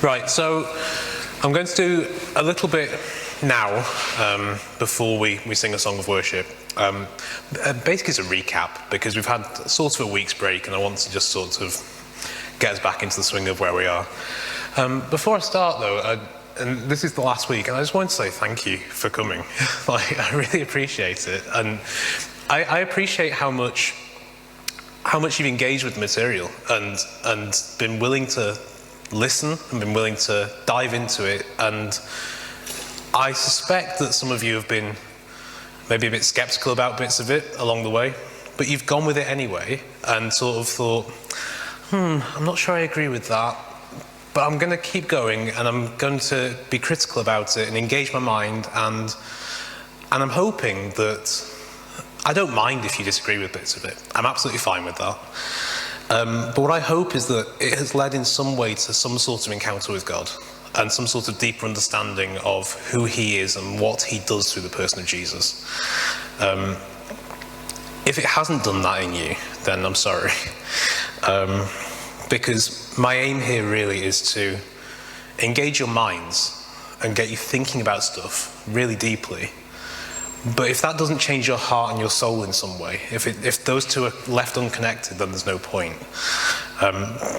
Right, so I'm going to do a little bit now before we sing a song of worship. Basically it's a recap because we've had sort of a week's break and I want to just sort of get us back into the swing of where we are. Before I start though, and this is the last week, and I just want to say thank you for coming. I really appreciate it, and I appreciate how much you've engaged with the material and been willing to listen and been willing to dive into it. And I suspect that some of you have been maybe a bit skeptical about bits of it along the way, but you've gone with it anyway and sort of thought, I'm not sure I agree with that, but I'm going to keep going and I'm going to be critical about it and engage my mind, and I'm hoping that I don't mind if you disagree with bits of it. I'm absolutely fine with that. But what I hope is that it has led in some way to some sort of encounter with God and some sort of deeper understanding of who he is and what he does through the person of Jesus. If it hasn't done that in you, then I'm sorry. Because my aim here really is to engage your minds and get you thinking about stuff really deeply. But if that doesn't change your heart and your soul in some way, if those two are left unconnected, then there's no point.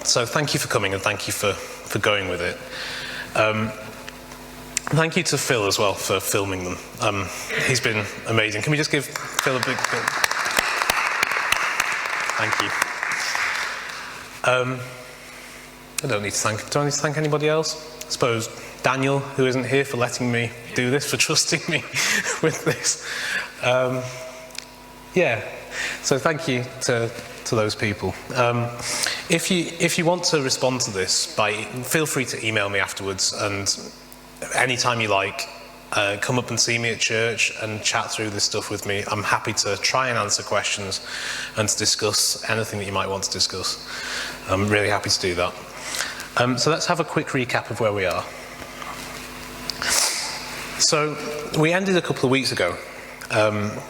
So thank you for coming and thank you for going with it. Thank you to Phil as well for filming them. He's been amazing. Can we just give Phil a big thank you. I don't need to thank. Do I need to thank anybody else? I suppose Daniel, who isn't here, for letting me do this, for trusting me with this. So thank you to those people. If you want to respond to this, feel free to email me afterwards, and anytime you like, come up and see me at church and chat through this stuff with me. I'm happy to try and answer questions and to discuss anything that you might want to discuss. I'm really happy to do that. So let's have a quick recap of where we are. So we ended a couple of weeks ago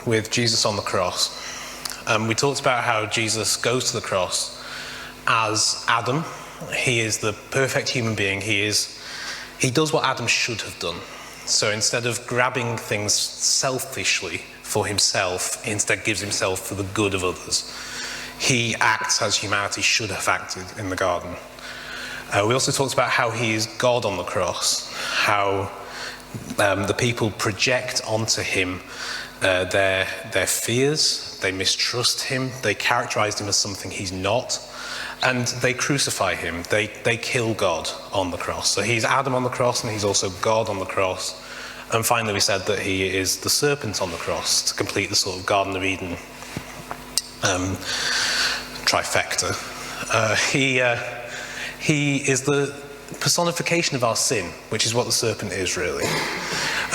with Jesus on the cross. We talked about how Jesus goes to the cross as Adam. He is the perfect human being. He does what Adam should have done. So instead of grabbing things selfishly for himself, he instead gives himself for the good of others. He acts as humanity should have acted in the garden. We also talked about how he is God on the cross, how the people project onto him their fears, they mistrust him, they characterized him as something he's not, and they crucify him, they kill God on the cross. So he's Adam on the cross and he's also God on the cross. And finally we said that he is the serpent on the cross to complete the sort of Garden of Eden trifecta. He is the personification of our sin, which is what the serpent is really.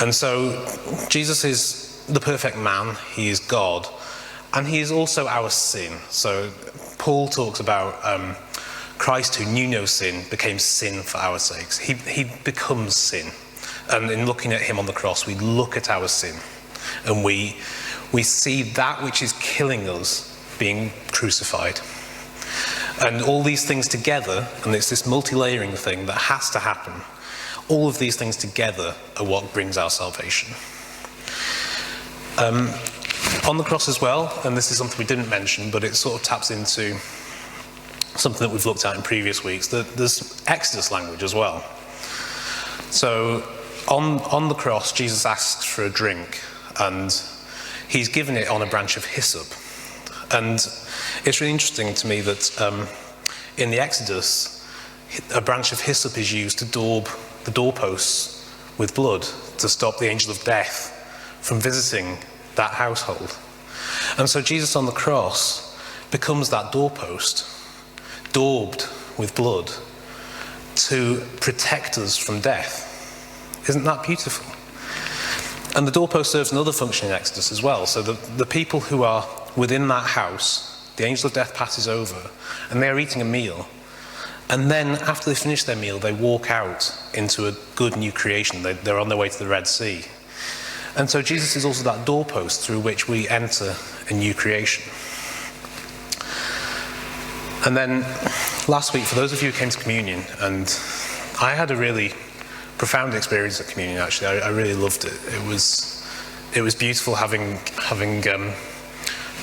And so Jesus is the perfect man, he is God, and he is also our sin. So Paul talks about Christ, who knew no sin, became sin for our sakes. He becomes sin. And in looking at him on the cross, we look at our sin and we see that which is killing us being crucified. And all these things together, and it's this multi-layering thing that has to happen, all of these things together are what brings our salvation. On the cross as well, and this is something we didn't mention, but it sort of taps into something that we've looked at in previous weeks, that there's Exodus language as well. So on the cross, Jesus asks for a drink, and he's given it on a branch of hyssop. And it's really interesting to me that in the Exodus, a branch of hyssop is used to daub the doorposts with blood to stop the angel of death from visiting that household. And so Jesus on the cross becomes that doorpost, daubed with blood, to protect us from death. Isn't that beautiful? And the doorpost serves another function in Exodus as well. So the people who are within that house, the angel of death passes over, and they are eating a meal. And then after they finish their meal, they walk out into a good new creation. They're on their way to the Red Sea. And so Jesus is also that doorpost through which we enter a new creation. And then last week, for those of you who came to communion, and I had a really profound experience at communion, actually. I really loved it. It was beautiful having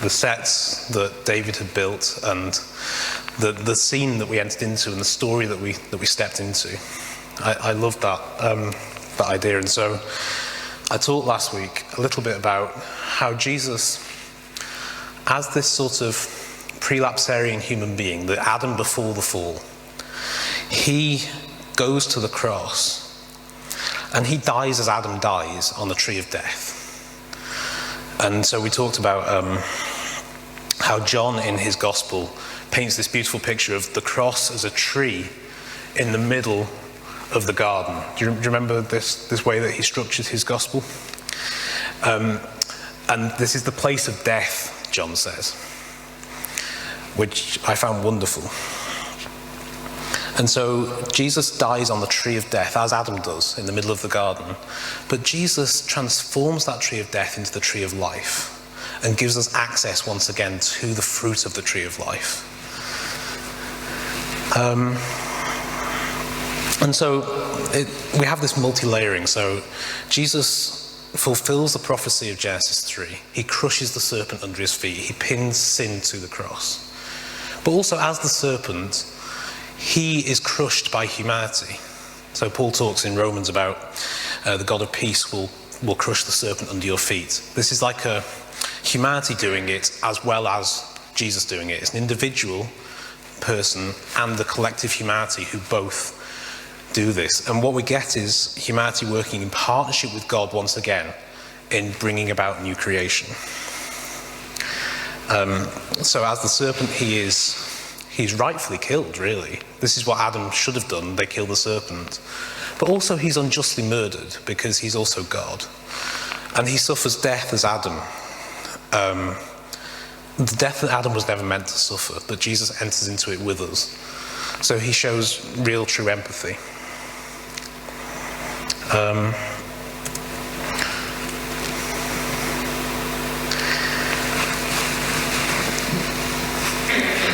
the sets that David had built and the scene that we entered into and the story that we stepped into. I loved that idea. And so I talked last week a little bit about how Jesus, as this sort of prelapsarian human being, the Adam before the fall, he goes to the cross and he dies as Adam dies on the tree of death. And so we talked about how John in his gospel paints this beautiful picture of the cross as a tree in the middle of the garden. Do you remember this way that he structured his gospel? And this is the place of death, John says, which I found wonderful. And so Jesus dies on the tree of death, as Adam does, in the middle of the garden. But Jesus transforms that tree of death into the tree of life and gives us access once again to the fruit of the tree of life. And so we have this multi-layering. So Jesus fulfills the prophecy of Genesis 3. He crushes the serpent under his feet. He pins sin to the cross. But also, as the serpent, he is crushed by humanity. So Paul talks in Romans about the God of peace will crush the serpent under your feet. This is like a humanity doing it as well as Jesus doing it. It's an individual person and the collective humanity who both do this. And what we get is humanity working in partnership with God once again in bringing about new creation. So as the serpent, he's rightfully killed, really. This is what Adam should have done. They killed the serpent. But also he's unjustly murdered because he's also God. And he suffers death as Adam. The death that Adam was never meant to suffer, but Jesus enters into it with us. So he shows real, true empathy.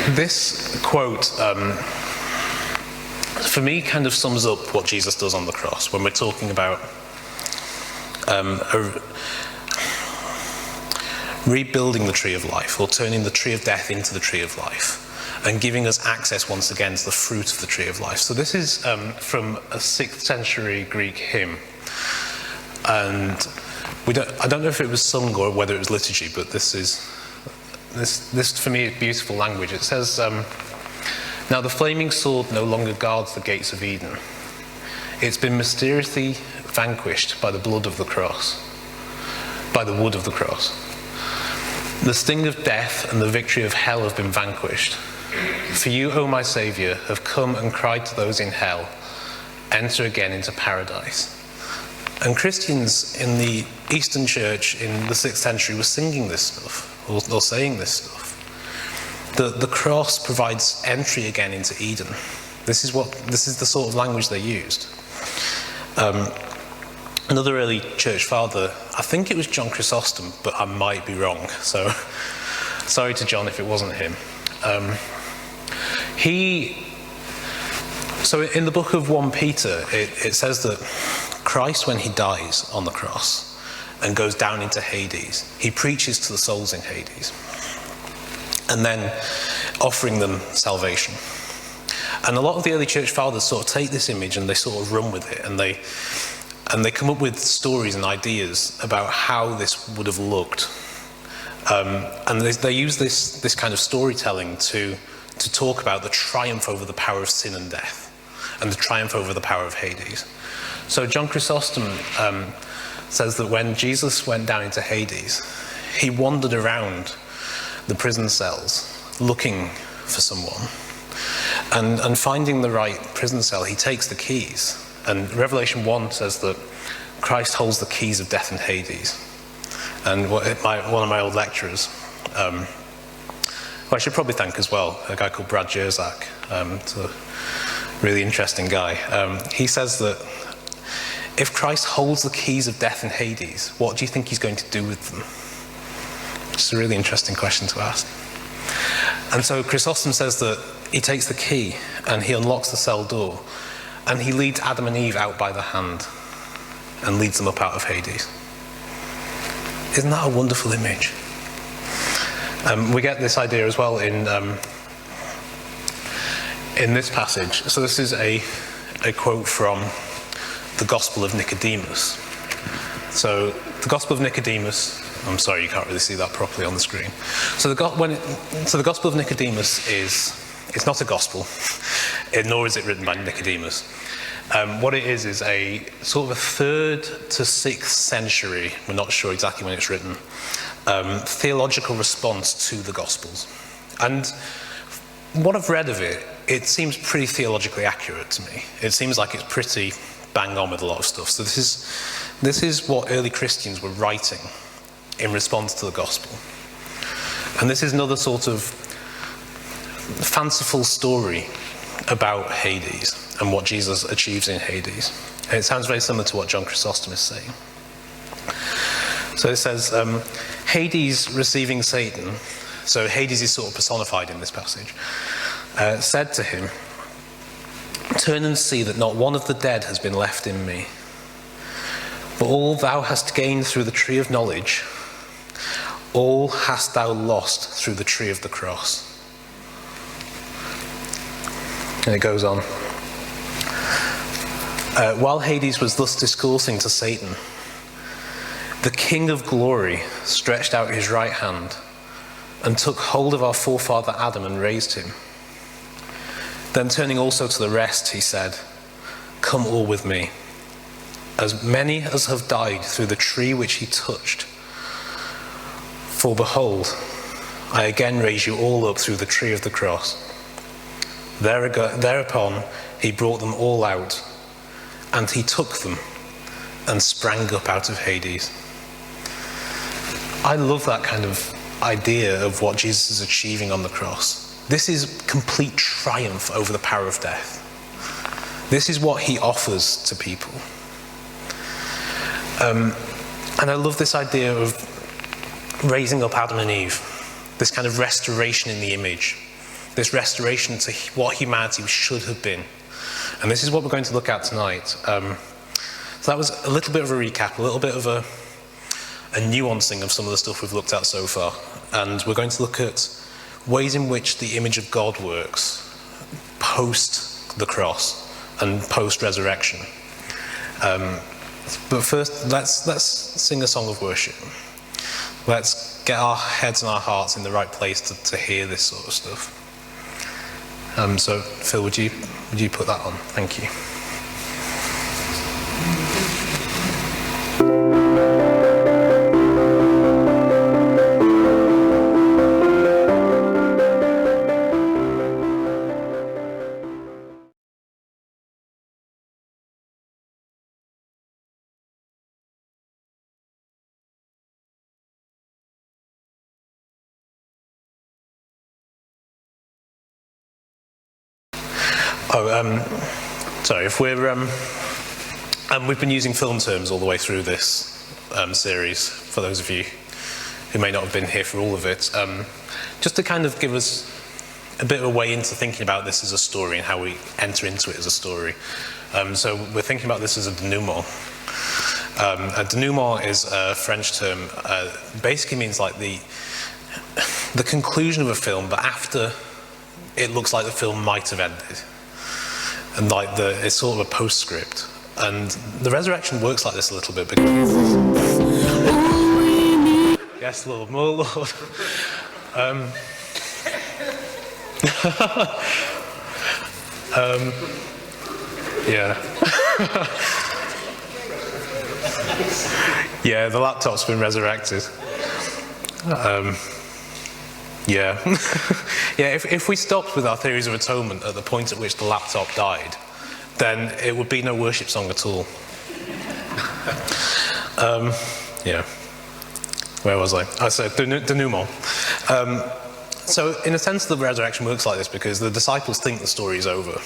This quote, for me, kind of sums up what Jesus does on the cross when we're talking about rebuilding the tree of life, or turning the tree of death into the tree of life, and giving us access once again to the fruit of the tree of life. So this is from a 6th century Greek hymn, and I don't know if it was sung or whether it was liturgy, but this for me is beautiful language. It says, now the flaming sword no longer guards the gates of Eden. It's been mysteriously vanquished by the blood of the cross, by the wood of the cross. The sting of death and the victory of hell have been vanquished. For you, O my Saviour, have come and cried to those in hell, enter again into paradise. And Christians in the Eastern Church in the 6th century were singing this stuff, or saying this stuff. The cross provides entry again into Eden. This is the sort of language they used. Another early church father, I think it was John Chrysostom, but I might be wrong, so sorry to John if it wasn't him. So in the book of 1 Peter, it says that Christ, when he dies on the cross and goes down into Hades, he preaches to the souls in Hades, and then offering them salvation. And a lot of the early church fathers sort of take this image and they sort of run with it, and they come up with stories and ideas about how this would have looked. And they use this kind of storytelling to talk about the triumph over the power of sin and death, and the triumph over the power of Hades. So John Chrysostom says that when Jesus went down into Hades, he wandered around the prison cells looking for someone. And finding the right prison cell, he takes the keys. And Revelation 1 says that Christ holds the keys of death and Hades. And one of my old lecturers, who I should probably thank as well, a guy called Brad Jerzak, it's a really interesting guy. He says that if Christ holds the keys of death and Hades, what do you think he's going to do with them? It's a really interesting question to ask. And so Chrysostom says that he takes the key and he unlocks the cell door, and he leads Adam and Eve out by the hand and leads them up out of Hades. Isn't that a wonderful image? We get this idea as well in this passage. So this is a quote from the Gospel of Nicodemus. So the Gospel of Nicodemus, I'm sorry you can't really see that properly on the screen. So the Gospel of Nicodemus it's not a gospel, nor is it written by Nicodemus. What it is a sort of a 3rd to 6th century, we're not sure exactly when it's written, theological response to the Gospels. And what I've read of it, it seems pretty theologically accurate to me. It seems like it's pretty bang on with a lot of stuff. So this is what early Christians were writing in response to the Gospel. And this is another sort of fanciful story about Hades and what Jesus achieves in Hades. And it sounds very similar to what John Chrysostom is saying. So it says, Hades receiving Satan, so Hades is sort of personified in this passage, said to him, "Turn and see that not one of the dead has been left in me. For all thou hast gained through the tree of knowledge, all hast thou lost through the tree of the cross." And it goes on. While Hades was thus discoursing to Satan, the King of glory stretched out his right hand and took hold of our forefather Adam and raised him. Then turning also to the rest, he said, "Come all with me, as many as have died through the tree which he touched. For behold, I again raise you all up through the tree of the cross." Thereupon he brought them all out, and he took them and sprang up out of Hades. I love that kind of idea of what Jesus is achieving on the cross. This is complete triumph over the power of death. This is what he offers to people. And I love this idea of raising up Adam and Eve, this kind of restoration in the image, this restoration to what humanity should have been. And this is what we're going to look at tonight. So that was a little bit of a recap, a little bit of a nuancing of some of the stuff we've looked at so far. And we're going to look at ways in which the image of God works post the cross and post-resurrection. But first, let's sing a song of worship. Let's get our heads and our hearts in the right place to hear this sort of stuff. So, Phil, would you put that on? Thank you. Sorry, if we've been using film terms all the way through this series, for those of you who may not have been here for all of it, just to kind of give us a bit of a way into thinking about this as a story and how we enter into it as a story. So we're thinking about this as a denouement. A denouement is a French term, basically means like the conclusion of a film, but after it looks like the film might have ended. And like it's sort of a postscript. And the resurrection works like this a little bit because yes, Lord, more Lord. Yeah. Yeah, the laptop's been resurrected. Yeah. Yeah, if we stopped with our theories of atonement at the point at which the laptop died, then it would be no worship song at all. Yeah. Where was I? I said denouement. So in a sense, the resurrection works like this because the disciples think the story is over.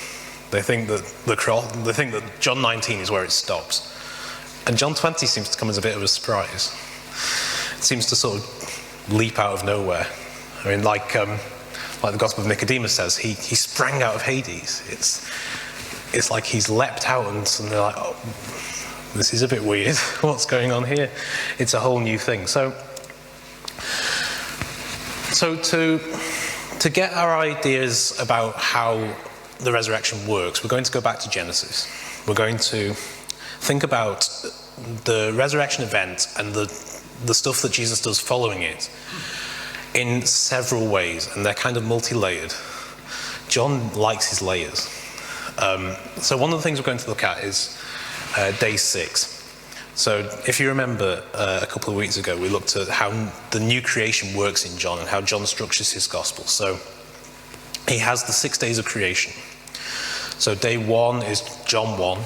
They think that they think that John 19 is where it stops. And John 20 seems to come as a bit of a surprise. It seems to sort of leap out of nowhere. I mean, like the Gospel of Nicodemus says, he sprang out of Hades. it's like he's leapt out and suddenly like, oh, this is a bit weird. What's going on here? It's a whole new thing. So to get our ideas about how the resurrection works, we're going to go back to Genesis. We're going to think about the resurrection event and the stuff that Jesus does following it in several ways, and they're kind of multi-layered. John likes his layers. So one of the things we're going to look at is day 6. So if you remember a couple of weeks ago, we looked at how the new creation works in John and how John structures his gospel. So he has the 6 days of creation. So day 1 is John 1,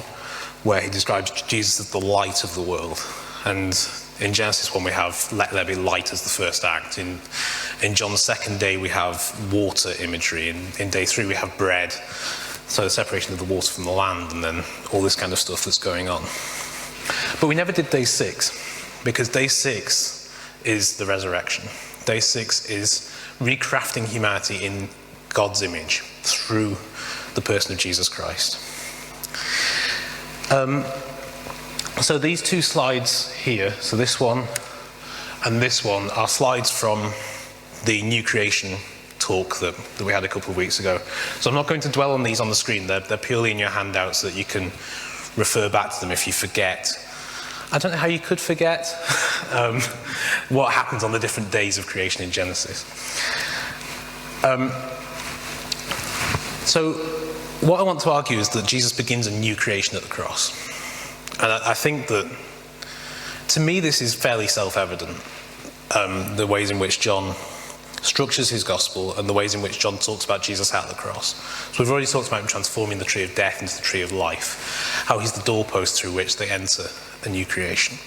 where he describes Jesus as the light of the world. And in Genesis 1 we have let there be light as the first act. In John's second day we have water imagery. In day 3 we have bread. So the separation of the water from the land, and then all this kind of stuff that's going on. But we never did day 6, because day 6 is the resurrection. Day 6 is recrafting humanity in God's image through the person of Jesus Christ. So these two slides here, so this one and this one, are slides from the new creation talk that we had a couple of weeks ago. So I'm not going to dwell on these on the screen. They're purely in your handouts so that you can refer back to them if you forget. I don't know how you could forget what happens on the different days of creation in Genesis. So what I want to argue is that Jesus begins a new creation at the cross. And I think that, to me, this is fairly self-evident, the ways in which John structures his gospel and the ways in which John talks about Jesus at the cross. So we've already talked about him transforming the tree of death into the tree of life, how he's the doorpost through which they enter a new creation.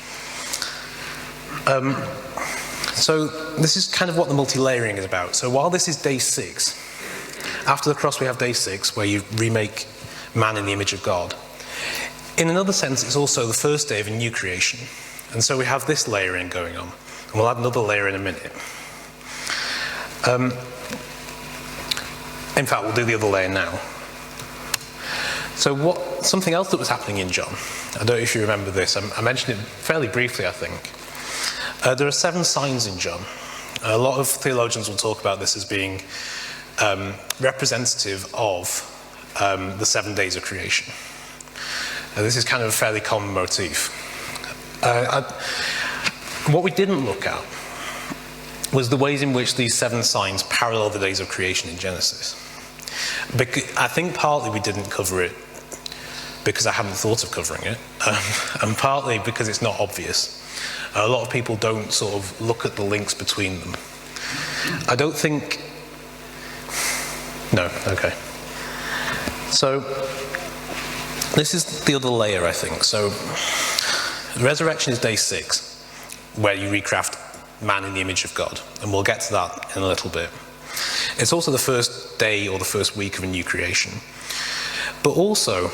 So this is kind of what the multi-layering is about. So while this is day 6, after the cross we have day 6, where you remake man in the image of God. In another sense, it's also the first day of a new creation. And so we have this layering going on. And we'll add another layer in a minute. In fact, we'll do the other layer now. So something else that was happening in John, I don't know if you remember this, I mentioned it fairly briefly, I think. There are 7 signs in John. A lot of theologians will talk about this as being representative of the 7 days of creation. This is kind of a fairly common motif. What we didn't look at was the ways in which these 7 signs parallel the days of creation in Genesis. I think partly we didn't cover it because I hadn't thought of covering it, and partly because it's not obvious. A lot of people don't sort of look at the links between them. I don't think... No, okay. So, this is the other layer, I think. So, the resurrection is day 6, where you recraft man in the image of God, and we'll get to that in a little bit. It's also the first day or the first week of a new creation. But also,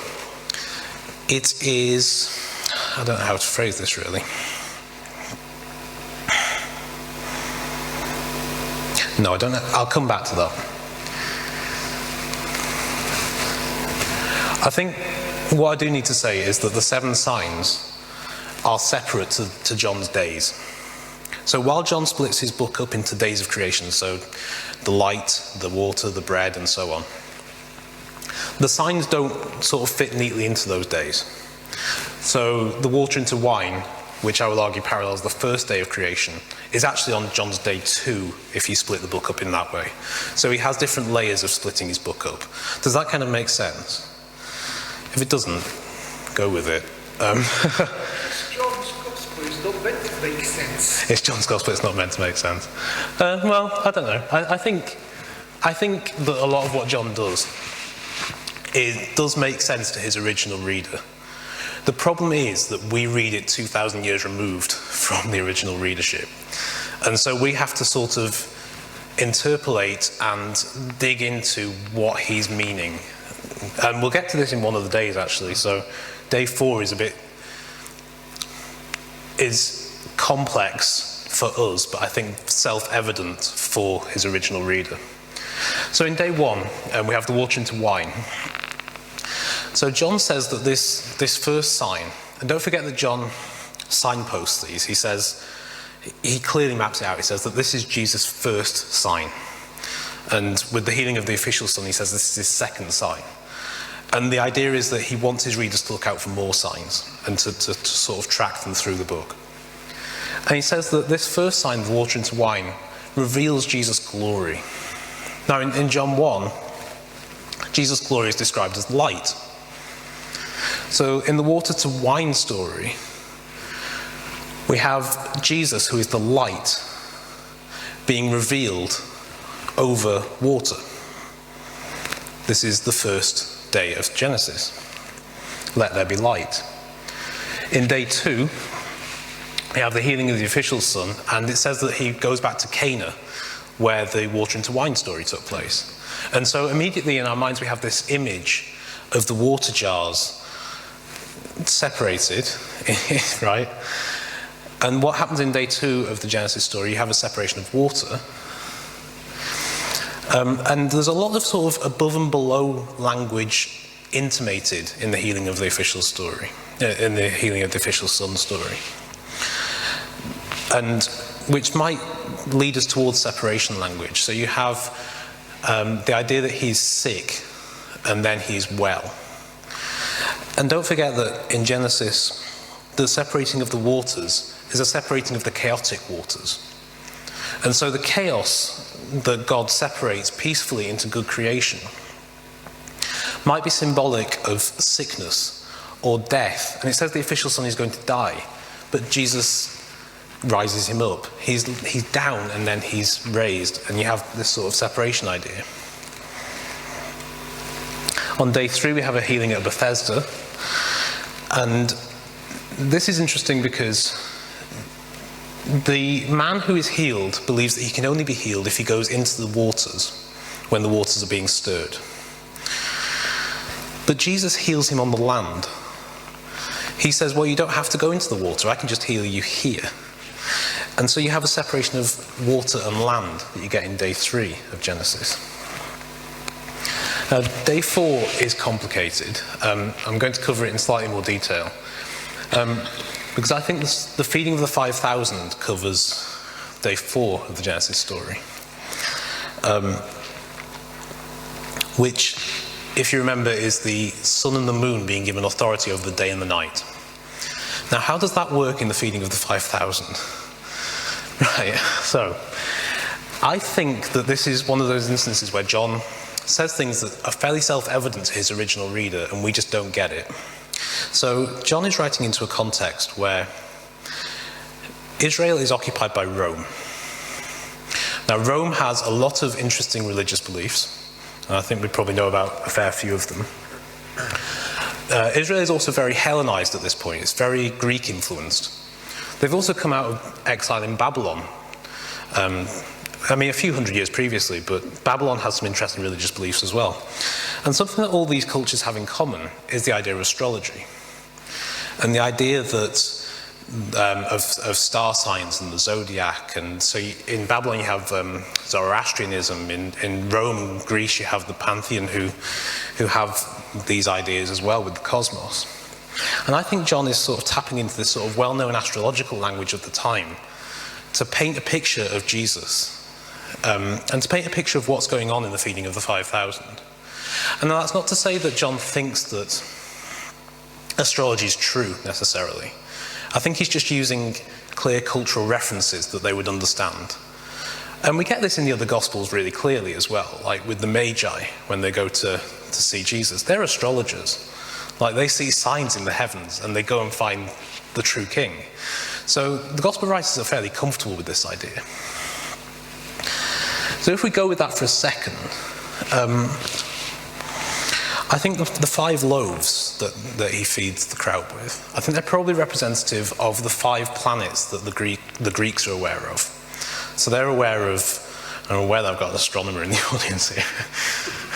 it is... I don't know how to phrase this, really. No, I don't know. I'll come back to that. I think what I do need to say is that the 7 signs are separate to John's days. So while John splits his book up into days of creation, so the light, the water, the bread, and so on, the signs don't sort of fit neatly into those days. So the water into wine, which I will argue parallels the first day of creation, is actually on John's day 2 if you split the book up in that way. So he has different layers of splitting his book up. Does that kind of make sense? If it doesn't, go with it. John's Gospel is not meant to make sense. It's John's Gospel, it's not meant to make sense. Well, I don't know. I think that a lot of what John does, it does make sense to his original reader. The problem is that we read it 2,000 years removed from the original readership. And so we have to sort of interpolate and dig into what he's meaning. And we'll get to this in one of the days, actually. So day 4 is complex for us, but I think self-evident for his original reader. So in day 1, we have the water into wine. So John says that this first sign, and don't forget that John signposts these. He clearly maps it out. He says that this is Jesus' first sign. And with the healing of the official son, he says this is his second sign. And the idea is that he wants his readers to look out for more signs and to sort of track them through the book. And he says that this first sign, the water into wine, reveals Jesus' glory. Now in John 1, Jesus' glory is described as light. So in the water to wine story, we have Jesus, who is the light, being revealed over water. This is the first day of Genesis. Let there be light. In day 2, we have the healing of the official son, and it says that he goes back to Cana, where the water into wine story took place. And so immediately in our minds we have this image of the water jars separated, right? And what happens in day 2 of the Genesis story, you have a separation of water. And there's a lot of sort of above and below language intimated in the healing of the official story, in the healing of the official son story. And which might lead us towards separation language. So you have the idea that he's sick and then he's well. And don't forget that in Genesis, the separating of the waters is a separating of the chaotic waters. And so the chaos that God separates peacefully into good creation might be symbolic of sickness or death. And it says the official son is going to die, but Jesus rises him up. He's down and then he's raised, and you have this sort of separation idea. On day 3 we have a healing at Bethesda, and this is interesting because the man who is healed believes that he can only be healed if he goes into the waters when the waters are being stirred. But Jesus heals him on the land. He says, well, you don't have to go into the water, I can just heal you here. And so you have a separation of water and land that you get in day 3 of Genesis. Now, day 4 is complicated. I'm going to cover it in slightly more detail. Because I think the feeding of the 5,000 covers day 4 of the Genesis story. Which, if you remember, is the sun and the moon being given authority over the day and the night. Now, how does that work in the feeding of the 5,000? Right, so I think that this is one of those instances where John says things that are fairly self-evident to his original reader, and we just don't get it. So John is writing into a context where Israel is occupied by Rome. Now, Rome has a lot of interesting religious beliefs, and I think we probably know about a fair few of them. Israel is also very Hellenized at this point. It's very Greek influenced. They've also come out of exile in Babylon. A few hundred years previously, but Babylon has some interesting religious beliefs as well. And something that all these cultures have in common is the idea of astrology. And the idea that of star signs and the zodiac. And so in Babylon you have Zoroastrianism. In Rome and Greece you have the Pantheon who have these ideas as well with the cosmos. And I think John is sort of tapping into this sort of well-known astrological language of the time to paint a picture of Jesus and to paint a picture of what's going on in the feeding of the 5,000. And that's not to say that John thinks that astrology is true necessarily. I think he's just using clear cultural references that they would understand. And we get this in the other Gospels really clearly as well, like with the Magi when they go to see Jesus. They're astrologers. Like they see signs in the heavens and they go and find the true king. So the Gospel writers are fairly comfortable with this idea. So if we go with that for a second, I think the 5 loaves that he feeds the crowd with, I think they're probably representative of the 5 planets that the Greeks are aware of. So they're aware of, I'm aware that I've got an astronomer in the audience here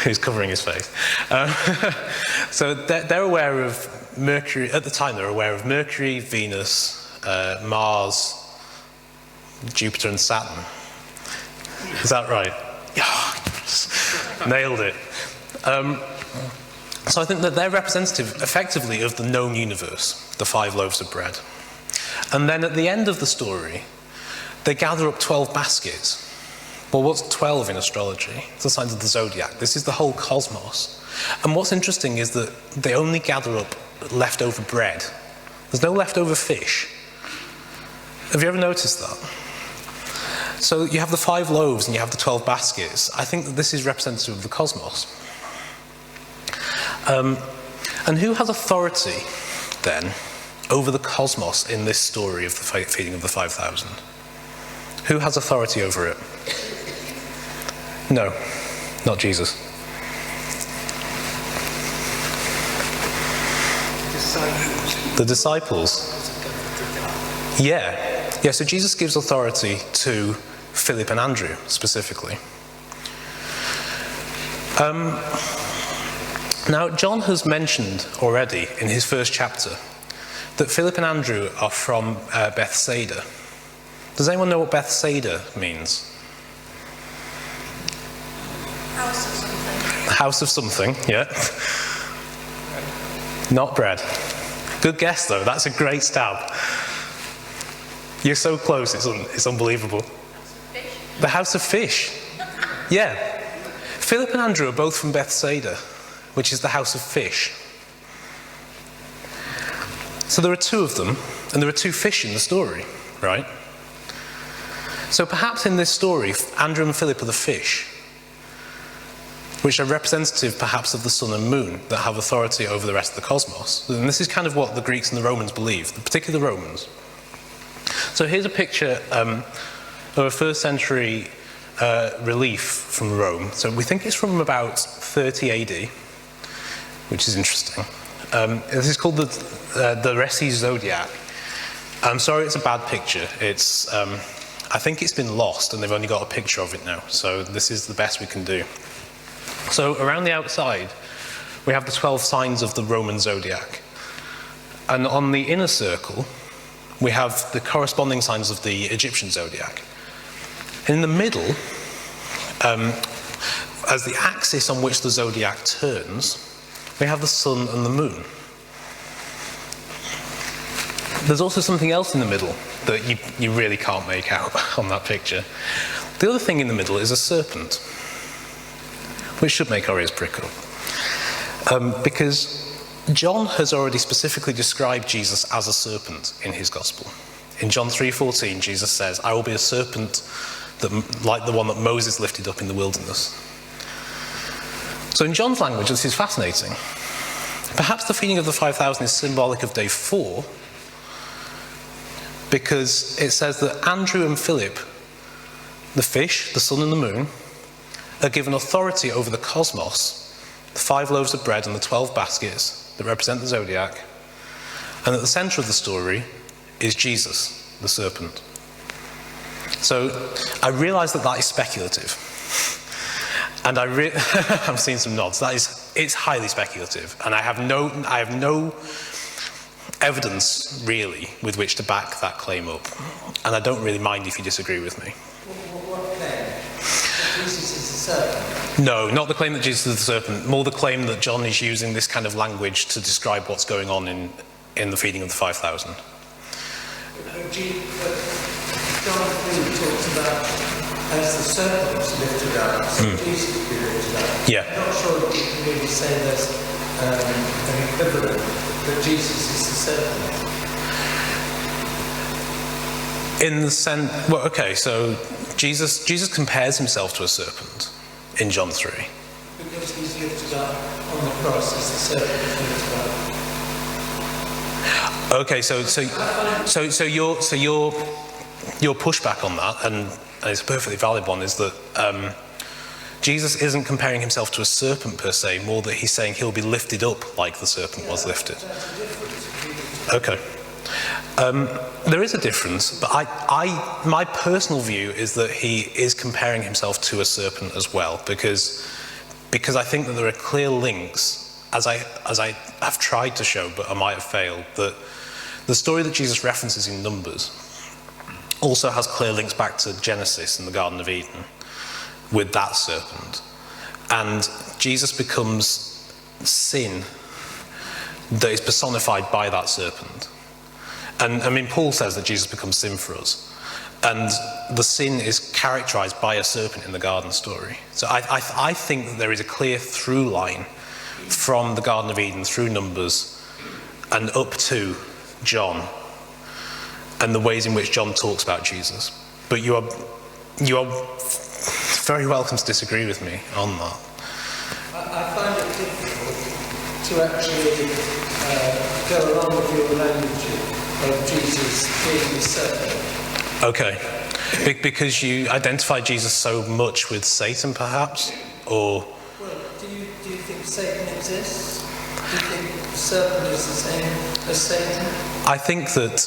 who's covering his face. So they're aware of Mercury, at the time they're aware of Mercury, Venus, Mars, Jupiter and Saturn. Is that right? Yeah, nailed it. So I think that they're representative, effectively, of the known universe, the 5 loaves of bread. And then at the end of the story, they gather up 12 baskets. Well, what's 12 in astrology? It's the signs of the zodiac. This is the whole cosmos. And what's interesting is that they only gather up leftover bread. There's no leftover fish. Have you ever noticed that? So you have the 5 loaves and you have the 12 baskets. I think that this is representative of the cosmos. And who has authority, then, over the cosmos in this story of the feeding of the 5,000? Who has authority over it? No, not Jesus. The disciples. Yeah, so Jesus gives authority to Philip and Andrew, specifically. Now, John has mentioned already in his first chapter that Philip and Andrew are from Bethsaida. Does anyone know what Bethsaida means? House of something. House of something, yeah. Not bread. Good guess, though. That's a great stab. You're so close, it's unbelievable. Fish. The house of fish. Yeah. Philip and Andrew are both from Bethsaida, which is the house of fish. So there are 2 of them, and there are 2 fish in the story, right? So perhaps in this story, Andrew and Philip are the fish, which are representative perhaps of the sun and moon that have authority over the rest of the cosmos. And this is kind of what the Greeks and the Romans believed, particularly the Romans. So here's a picture of a 1st century relief from Rome. So we think it's from about 30 AD, which is interesting. This is called the Resi Zodiac. I'm sorry it's a bad picture. It's, I think it's been lost and they've only got a picture of it now. So this is the best we can do. So around the outside, we have the 12 signs of the Roman zodiac. And on the inner circle, we have the corresponding signs of the Egyptian zodiac. In the middle, as the axis on which the zodiac turns, we have the sun and the moon. There's also something else in the middle that you really can't make out on that picture. The other thing in the middle is a serpent, which should make our ears prick up. Because John has already specifically described Jesus as a serpent in his gospel. In John 3:14, Jesus says, "I will be a serpent like the one that Moses lifted up in the wilderness." So in John's language, this is fascinating. Perhaps the feeding of the 5,000 is symbolic of day 4, because it says that Andrew and Philip, the fish, the sun and the moon, are given authority over the cosmos, the 5 loaves of bread and the 12 baskets that represent the zodiac, and at the center of the story is Jesus, the serpent. So I realize that is speculative. And I'm seeing some nods. It's highly speculative, and I have no evidence really with which to back that claim up. And I don't really mind if you disagree with me. What claim? That Jesus is the serpent? No, not the claim that Jesus is the serpent. More the claim that John is using this kind of language to describe what's going on in the feeding of the 5,000. John 3 talks about as the serpent was lifted up, so Jesus will be lifted up. Yeah. I'm not sure that you can really say there's an equivalent, that Jesus is the serpent. In the sense, well, okay, so Jesus compares himself to a serpent in John 3. Because he's lifted up on the cross as the serpent is lifted up. Okay, so your pushback on that, and it's a perfectly valid one, is that Jesus isn't comparing himself to a serpent per se, more that he's saying he'll be lifted up like the serpent was lifted. Okay. There is a difference, but my personal view is that he is comparing himself to a serpent as well, because I think that there are clear links, as I have tried to show, but I might have failed, that the story that Jesus references in Numbers also has clear links back to Genesis and the Garden of Eden with that serpent. And Jesus becomes sin that is personified by that serpent. And I mean, Paul says that Jesus becomes sin for us. And the sin is characterized by a serpent in the garden story. So I think that there is a clear through line from the Garden of Eden through Numbers and up to John and the ways in which John talks about Jesus. But you are very welcome to disagree with me on that. I find it difficult to actually go along with your language of Jesus being the serpent. Okay. Because you identify Jesus so much with Satan, perhaps? Or... Well, do you think Satan exists? Do you think the serpent is the same as Satan? I think that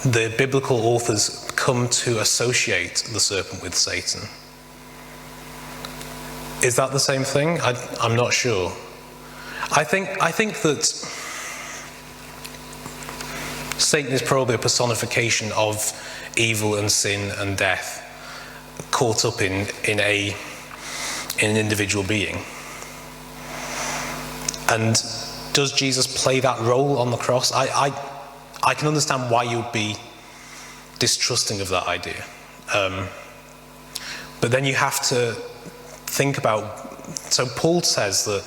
the biblical authors come to associate the serpent with Satan. Is that the same thing? I'm not sure. I think that Satan is probably a personification of evil and sin and death caught up in an individual being. And does Jesus play that role on the cross? I can understand why you'd be distrusting of that idea. But then you have to think about, so Paul says that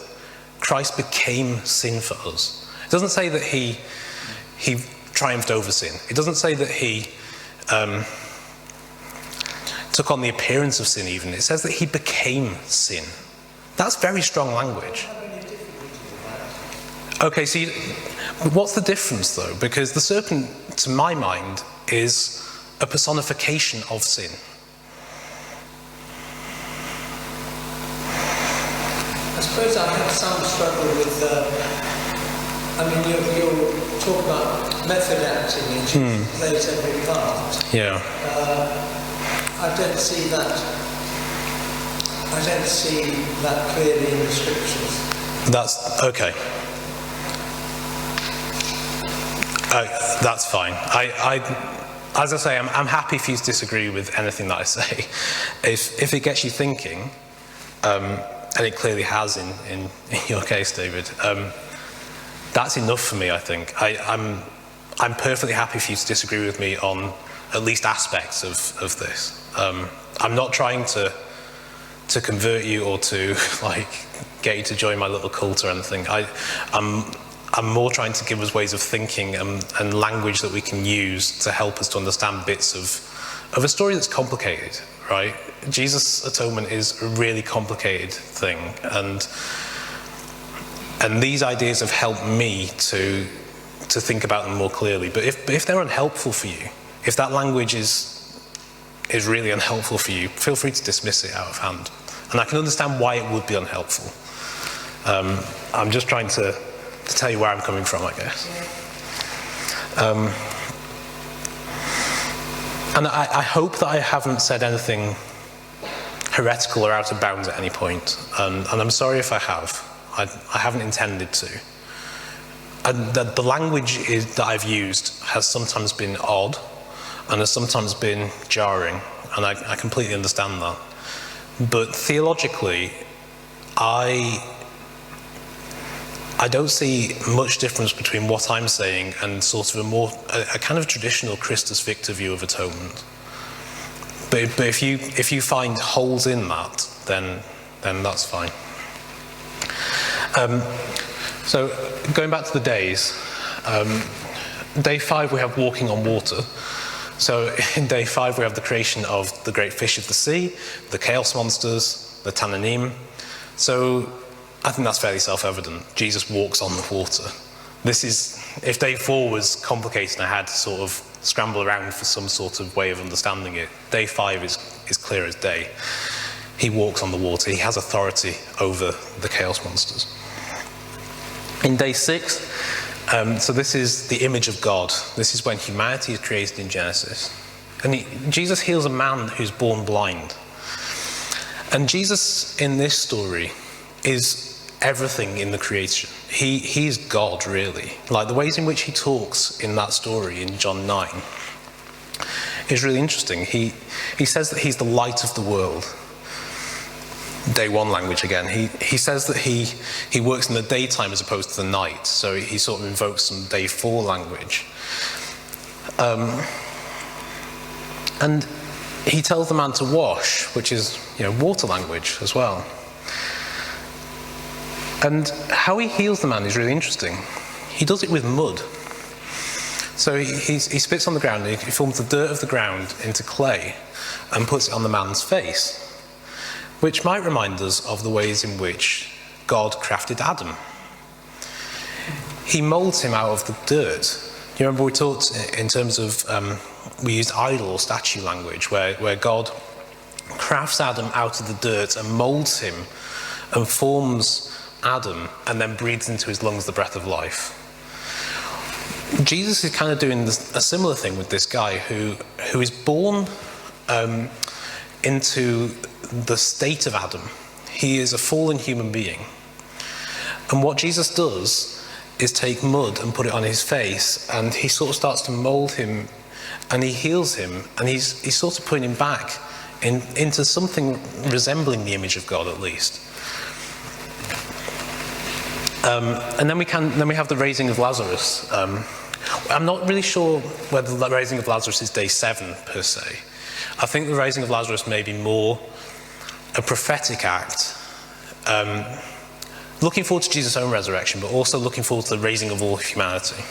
Christ became sin for us. It doesn't say that he triumphed over sin. It doesn't say that he took on the appearance of sin even. It says that he became sin. That's very strong language. Okay, see, what's the difference though? Because the serpent, to my mind, is a personification of sin. I suppose I have some struggle with, you'll talk about method acting and Jesus plays every part. Yeah. I don't see that clearly in the scriptures. That's okay. That's fine. As I say, I'm happy for you to disagree with anything that I say. If it gets you thinking, and it clearly has in your case, David, that's enough for me, I think. I'm perfectly happy for you to disagree with me on at least aspects of this. I'm not trying to convert you or to get you to join my little cult or anything. I'm more trying to give us ways of thinking and language that we can use to help us to understand bits of a story that's complicated, right? Jesus' atonement is a really complicated thing, and these ideas have helped me to think about them more clearly. But if they're unhelpful for you, if that language is really unhelpful for you, feel free to dismiss it out of hand. And I can understand why it would be unhelpful. I'm just trying to tell you where I'm coming from, I guess. And I hope that I haven't said anything heretical or out of bounds at any point. And I'm sorry if I have. I haven't intended to. And the language that I've used has sometimes been odd and has sometimes been jarring. And I completely understand that. But theologically, I don't see much difference between what I'm saying and sort of a kind of traditional Christus Victor view of atonement. But if you find holes in that, then that's fine. So going back to the days, day 5 we have walking on water. So in day 5 we have the creation of the great fish of the sea, the chaos monsters, the Tananim. So I think that's fairly self-evident. Jesus walks on the water. This is, if day 4 was complicated and I had to sort of scramble around for some sort of way of understanding it, day 5 is clear as day. He walks on the water. He has authority over the chaos monsters. In day 6, so this is the image of God. This is when humanity is created in Genesis. And Jesus heals a man who's born blind. And Jesus, in this story, is everything in the creation. He's God, really. Like the ways in which he talks in that story in John 9 is really interesting. He says that he's the light of the world. day one language again. He says that he works in the daytime as opposed to the night, so he sort of invokes some day four language. And he tells the man to wash, which is, water language as well. And how he heals the man is really interesting. He does it with mud. So he spits on the ground, and he forms the dirt of the ground into clay and puts it on the man's face, which might remind us of the ways in which God crafted Adam. He molds him out of the dirt. You remember we talked in terms of, we used idol or statue language, where God crafts Adam out of the dirt and molds him and forms Adam and then breathes into his lungs the breath of life. Jesus is kind of doing a similar thing with this guy who is born into the state of Adam. He is a fallen human being. And what Jesus does is take mud and put it on his face, and he sort of starts to mold him, and he heals him, and he's sort of putting him back into something resembling the image of God, at least. And then we have the raising of Lazarus. I'm not really sure whether the raising of Lazarus is day 7 per se. I think the raising of Lazarus may be more a prophetic act, looking forward to Jesus' own resurrection, but also looking forward to the raising of all humanity.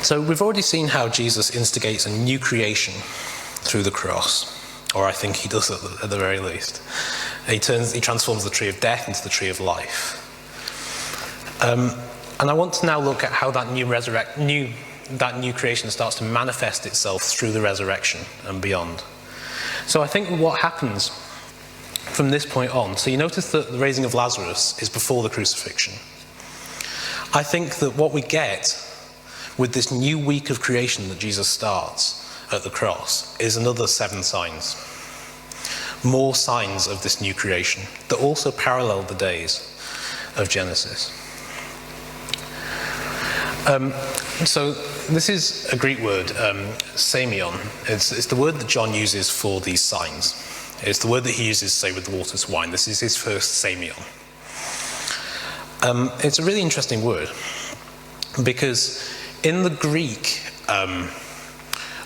So we've already seen how Jesus instigates a new creation through the cross, or I think he does at the very least. He transforms the tree of death into the tree of life. And I want to now look at how that new creation starts to manifest itself through the resurrection and beyond. So I think what happens from this point on, so you notice that the raising of Lazarus is before the crucifixion. I think that what we get with this new week of creation that Jesus starts at the cross is another 7 signs. More signs of this new creation that also parallel the days of Genesis. So this is a Greek word, semion. It's the word that John uses for these signs. It's the word that he uses, say, with the water to wine. This is his first semion. It's a really interesting word because in the Greek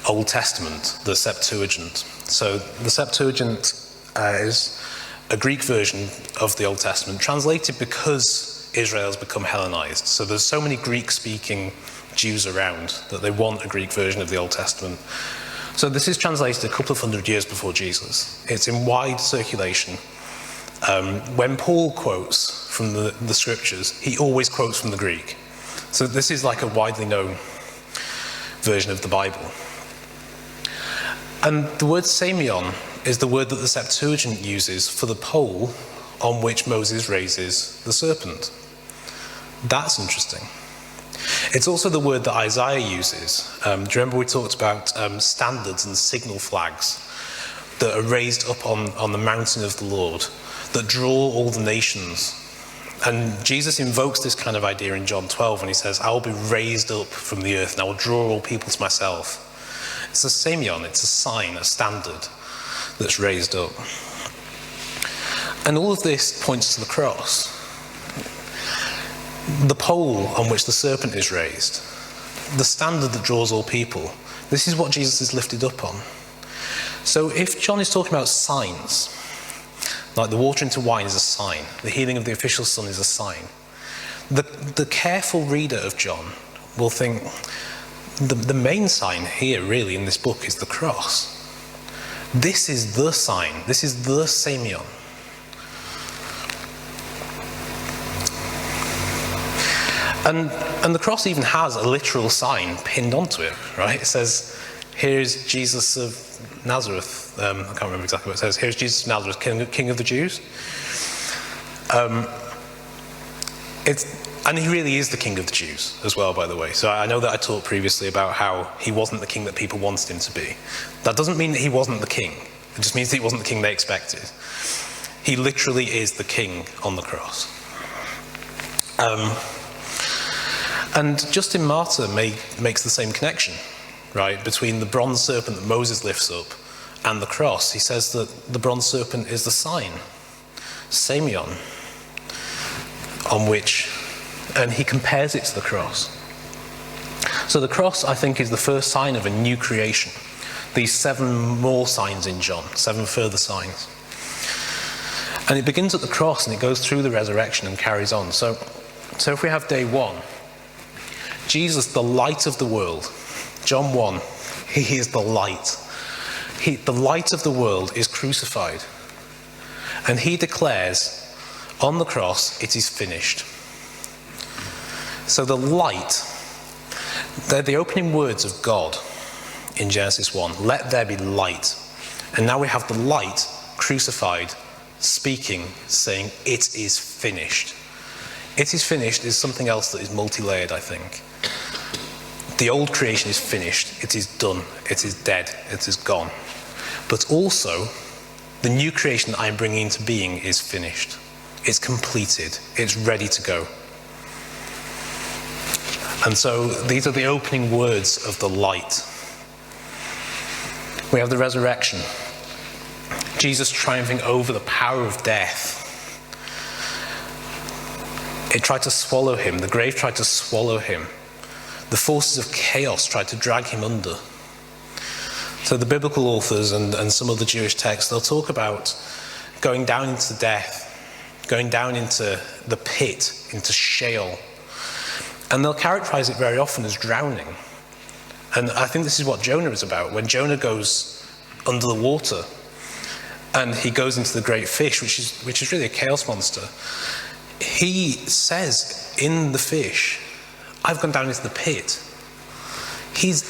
Old Testament, the Septuagint, so the Septuagint is a Greek version of the Old Testament, translated because Israel has become Hellenized. So there's so many Greek-speaking Jews around that they want a Greek version of the Old Testament. So this is translated a couple of hundred years before Jesus. It's in wide circulation. When Paul quotes from the scriptures, he always quotes from the Greek. So this is like a widely known version of the Bible. And the word semion is the word that the Septuagint uses for the pole on which Moses raises the serpent. That's interesting. It's also the word that Isaiah uses. Do you remember we talked about standards and signal flags that are raised up on the mountain of the Lord, that draw all the nations? And Jesus invokes this kind of idea in John 12 when he says, I will be raised up from the earth and I will draw all people to myself. It's a semion, it's a sign, a standard that's raised up. And all of this points to the cross. The pole on which the serpent is raised, the standard that draws all people, this is what Jesus is lifted up on. So if John is talking about signs, like the water into wine is a sign, the healing of the official son is a sign, the careful reader of John will think the main sign here really in this book is the cross. This is the sign, this is the semion. And the cross even has a literal sign pinned onto it, right? It says, here's Jesus of Nazareth. I can't remember exactly what it says. Here's Jesus of Nazareth, King of the Jews. And he really is the King of the Jews as well, by the way. So I know that I talked previously about how he wasn't the king that people wanted him to be. That doesn't mean that he wasn't the king. It just means that he wasn't the king they expected. He literally is the king on the cross. And Justin Martyr makes the same connection, right, between the bronze serpent that Moses lifts up and the cross. He says that the bronze serpent is the sign, Samion, on which, and he compares it to the cross. So the cross, I think, is the first sign of a new creation. These 7 more signs in John, 7 further signs. And it begins at the cross and it goes through the resurrection and carries on. So if we have day 1, Jesus, the light of the world, John 1, he is the light. The light of the world is crucified. And he declares on the cross, it is finished. So the light, they're the opening words of God in Genesis 1. Let there be light. And now we have the light crucified, speaking, saying, it is finished. It is finished is something else that is multi-layered, I think. The old creation is finished. It is done. It is dead. It is gone. But also, the new creation that I'm bringing into being is finished. It's completed. It's ready to go. And so these are the opening words of the light. We have the resurrection. Jesus triumphing over the power of death. It tried to swallow him. The grave tried to swallow him. The forces of chaos tried to drag him under. So the biblical authors and some of the Jewish texts, they'll talk about going down into death, going down into the pit, into Sheol. And they'll characterize it very often as drowning. And I think this is what Jonah is about. When Jonah goes under the water and he goes into the great fish, which is really a chaos monster, he says in the fish, I've gone down into the pit. He's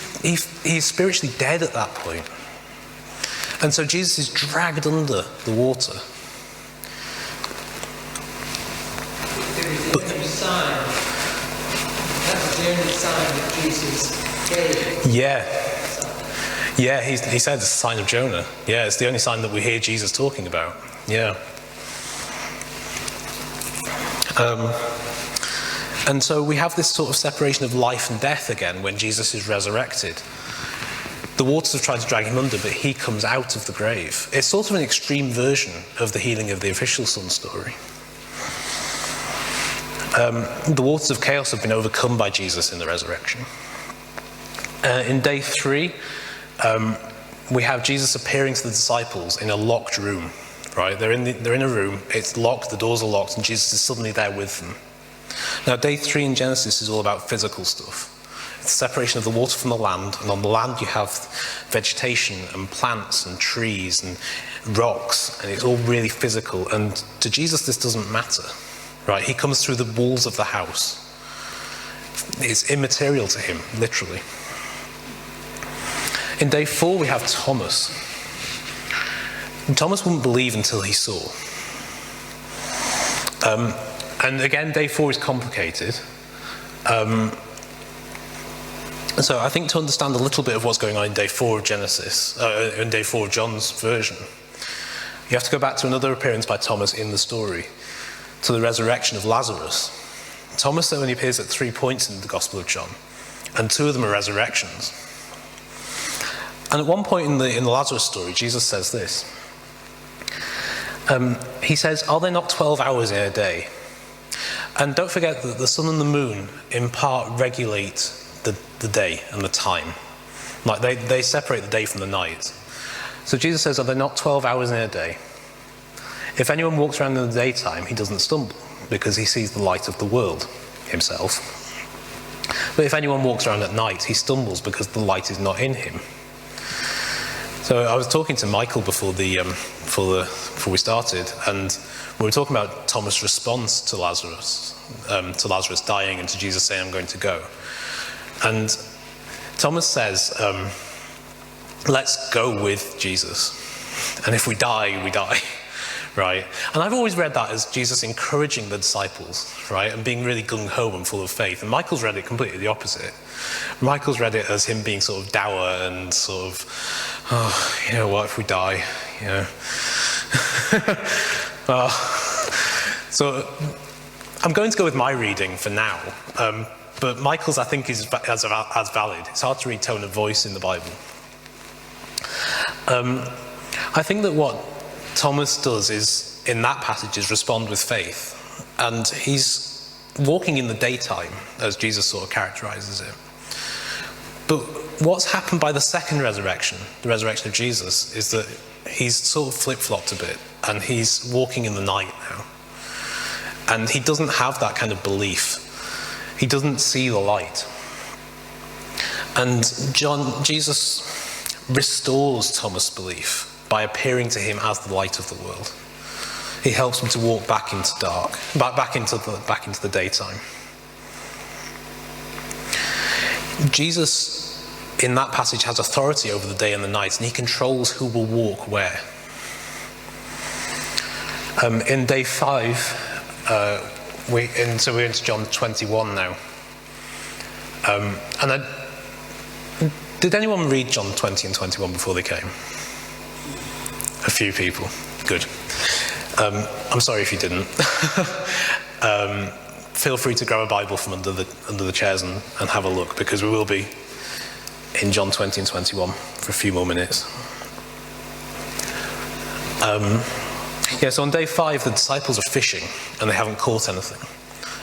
spiritually dead at that point. And so Jesus is dragged under the water. There was the only sign. That was the only sign that Jesus gave. Yeah, he said it's a sign of Jonah. Yeah, it's the only sign that we hear Jesus talking about. Yeah. And so we have this sort of separation of life and death again when Jesus is resurrected. The waters have tried to drag him under, but he comes out of the grave. It's sort of an extreme version of the healing of the official son story. The waters of chaos have been overcome by Jesus in the resurrection. In day 3, we have Jesus appearing to the disciples in a locked room. Right? They're in a room, it's locked, the doors are locked, and Jesus is suddenly there with them. Now, day 3 in Genesis is all about physical stuff. It's the separation of the water from the land, and on the land you have vegetation and plants and trees and rocks, and it's all really physical. And to Jesus, this doesn't matter. Right? He comes through the walls of the house. It's immaterial to him, literally. In day 4, we have Thomas. And Thomas wouldn't believe until he saw. And again, day 4 is complicated. So I think to understand a little bit of what's going on in day 4 of Genesis, in day 4 of John's version, you have to go back to another appearance by Thomas in the story, to the resurrection of Lazarus. Thomas only appears at 3 points in the Gospel of John, and 2 of them are resurrections. And at one point in the Lazarus story, Jesus says this. He says, are there not 12 hours in a day? And don't forget that the sun and the moon in part regulate the day and the time. Like they separate the day from the night. So Jesus says, are there not 12 hours in a day? If anyone walks around in the daytime, he doesn't stumble because he sees the light of the world himself. But if anyone walks around at night, he stumbles because the light is not in him. So I was talking to Michael before we started, and we were talking about Thomas' response to Lazarus dying and to Jesus saying, I'm going to go. And Thomas says, let's go with Jesus. And if we die, we die. Right? And I've always read that as Jesus encouraging the disciples, right? And being really gung-ho and full of faith. And Michael's read it completely the opposite. Michael's read it as him being sort of dour and sort of, oh, you know what, if we die, you know. So I'm going to go with my reading for now. But Michael's, I think, is as valid. It's hard to read tone of voice in the Bible. I think that what Thomas does is, in that passage, is respond with faith. And he's walking in the daytime, as Jesus sort of characterizes it. But what's happened by the second resurrection, the resurrection of Jesus, is that he's sort of flip-flopped a bit, and he's walking in the night now. And he doesn't have that kind of belief. He doesn't see the light. And Jesus restores Thomas' belief by appearing to him as the light of the world. He helps him to walk back into back into the daytime. Jesus, in that passage, has authority over the day and the night, and he controls who will walk where. In day 5, we're into John 21 now. Did anyone read John 20 and 21 before they came? A few people. Good. I'm sorry if you didn't. Feel free to grab a Bible from under the chairs and have a look, because we will be in John 20 and 21 for a few more minutes. So on day 5, the disciples are fishing and they haven't caught anything.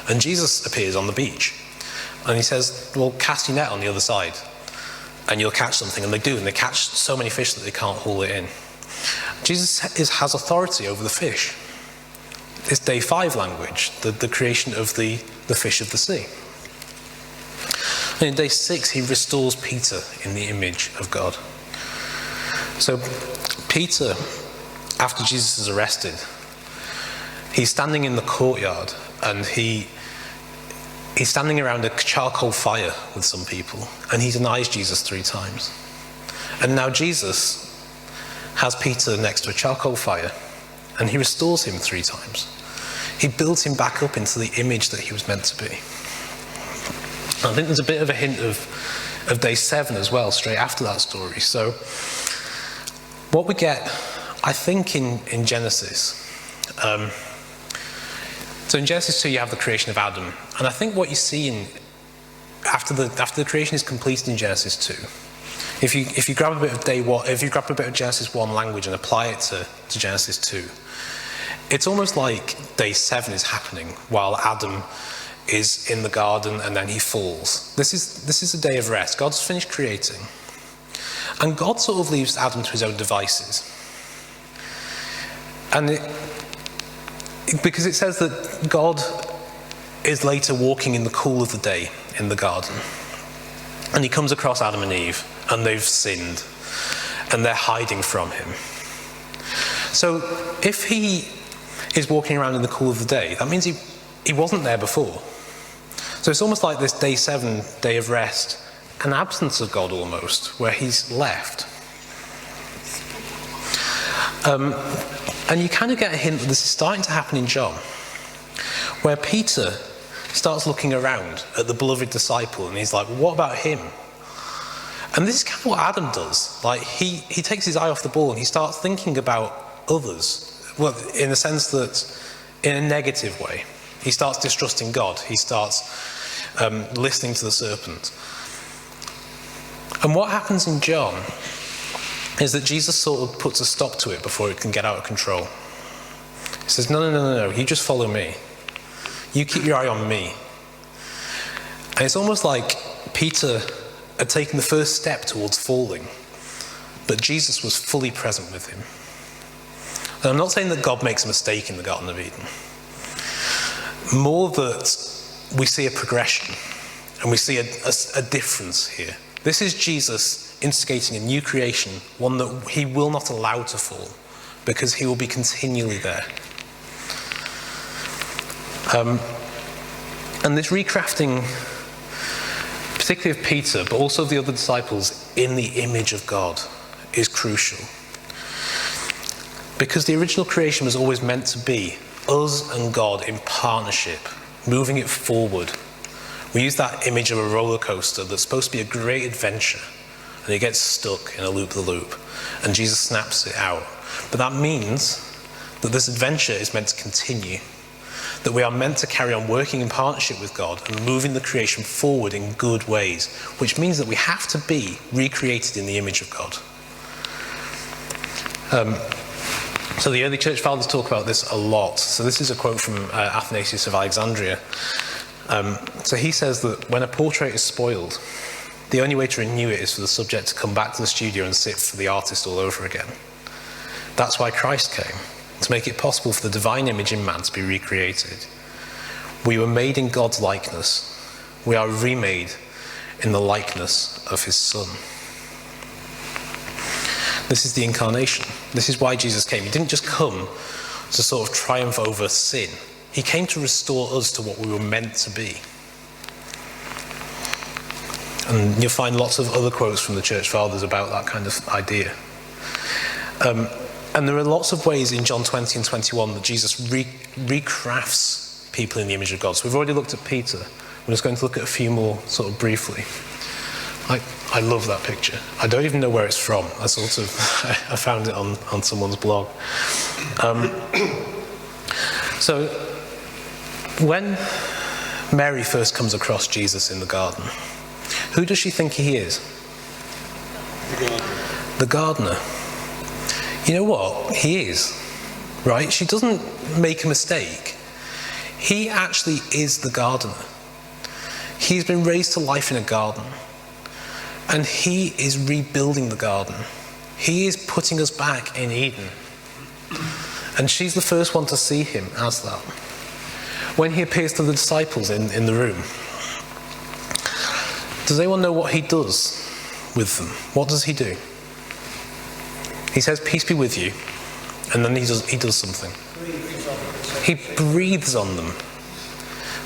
And Jesus appears on the beach and he says, well, cast your net on the other side and you'll catch something. And they do, and they catch so many fish that they can't haul it in. Jesus has authority over the fish. It's day 5 language, the creation of the fish of the sea. And in day 6, he restores Peter in the image of God. So Peter, after Jesus is arrested, he's standing in the courtyard and he's standing around a charcoal fire with some people, and he denies Jesus 3 times. And now Jesus has Peter next to a charcoal fire, and he restores him 3 times. He builds him back up into the image that he was meant to be. And I think there's a bit of a hint of day 7 as well, straight after that story. So what we get, I think, in Genesis, so in Genesis 2 you have the creation of Adam, and I think what you see after the creation is completed in Genesis 2, if you grab a bit of Genesis 1 language and apply it to Genesis 2, it's almost like day 7 is happening while Adam is in the garden and then he falls. This is a day of rest. God's finished creating, and God sort of leaves Adam to his own devices. And because it says that God is later walking in the cool of the day in the garden, and he comes across Adam and Eve, and they've sinned, and they're hiding from him. So if he is walking around in the cool of the day, that means he wasn't there before. So it's almost like this day 7, day of rest, an absence of God almost, where he's left. And you kind of get a hint that this is starting to happen in John, where Peter starts looking around at the beloved disciple and he's like, what about him? And this is kind of what Adam does. Like he takes his eye off the ball and he starts thinking about others. Well, in the sense that, in a negative way, he starts distrusting God. He starts listening to the serpent. And what happens in John is that Jesus sort of puts a stop to it before it can get out of control. He says, no, you just follow me. You keep your eye on me. And it's almost like Peter had taken the first step towards falling, but Jesus was fully present with him. And I'm not saying that God makes a mistake in the Garden of Eden. More that we see a progression, and we see a difference here. This is Jesus instigating a new creation, one that he will not allow to fall, because he will be continually there. And this recrafting, particularly of Peter, but also of the other disciples, in the image of God, is crucial. Because the original creation was always meant to be us and God in partnership, moving it forward. We use that image of a roller coaster that's supposed to be a great adventure, and it gets stuck in a loop-the-loop, and Jesus snaps it out. But that means that this adventure is meant to continue, that we are meant to carry on working in partnership with God and moving the creation forward in good ways, which means that we have to be recreated in the image of God. So the early church fathers talk about this a lot. So this is a quote from Athanasius of Alexandria. So he says that when a portrait is spoiled, the only way to renew it is for the subject to come back to the studio and sit for the artist all over again. That's why Christ came, to make it possible for the divine image in man to be recreated. We were made in God's likeness. We are remade in the likeness of his Son. This is the Incarnation. This is why Jesus came. He didn't just come to sort of triumph over sin. He came to restore us to what we were meant to be. And you'll find lots of other quotes from the church fathers about that kind of idea. And there are lots of ways in John 20 and 21 that Jesus recrafts people in the image of God. So we've already looked at Peter. We're just going to look at a few more sort of briefly. I love that picture. I don't even know where it's from. I found it on someone's blog. So when Mary first comes across Jesus in the garden, who does she think he is? The gardener. You know what? He is, right? She doesn't make a mistake. He actually is the gardener. He's been raised to life in a garden. And he is rebuilding the garden. He is putting us back in Eden. And she's the first one to see him as that. When he appears to the disciples in the room, does anyone know what he does with them? What does he do? He says, "Peace be with you," and then he does something. He breathes on them.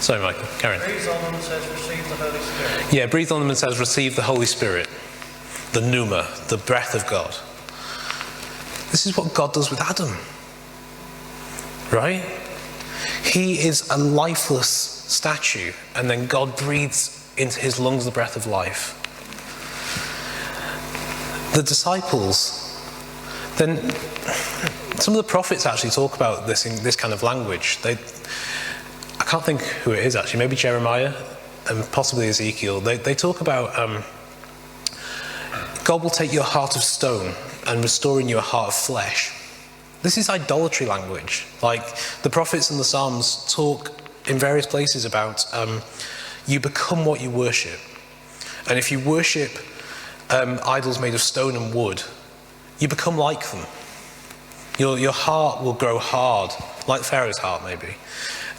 Sorry, Michael, carry on. Breathes on them and says, "Receive the Holy Spirit." Yeah, breathes on them and says, "Receive the Holy Spirit," the pneuma, the breath of God. This is what God does with Adam, right? He is a lifeless statue, and then God breathes into his lungs the breath of life. The disciples, then some of the prophets actually talk about this in this kind of language. I can't think who it is actually, maybe Jeremiah and possibly Ezekiel. They talk about God will take your heart of stone and restore in you a heart of flesh. This is idolatry language. Like the prophets and the Psalms talk in various places about you become what you worship. And if you worship idols made of stone and wood, you become like them. Your heart will grow hard, like Pharaoh's heart maybe,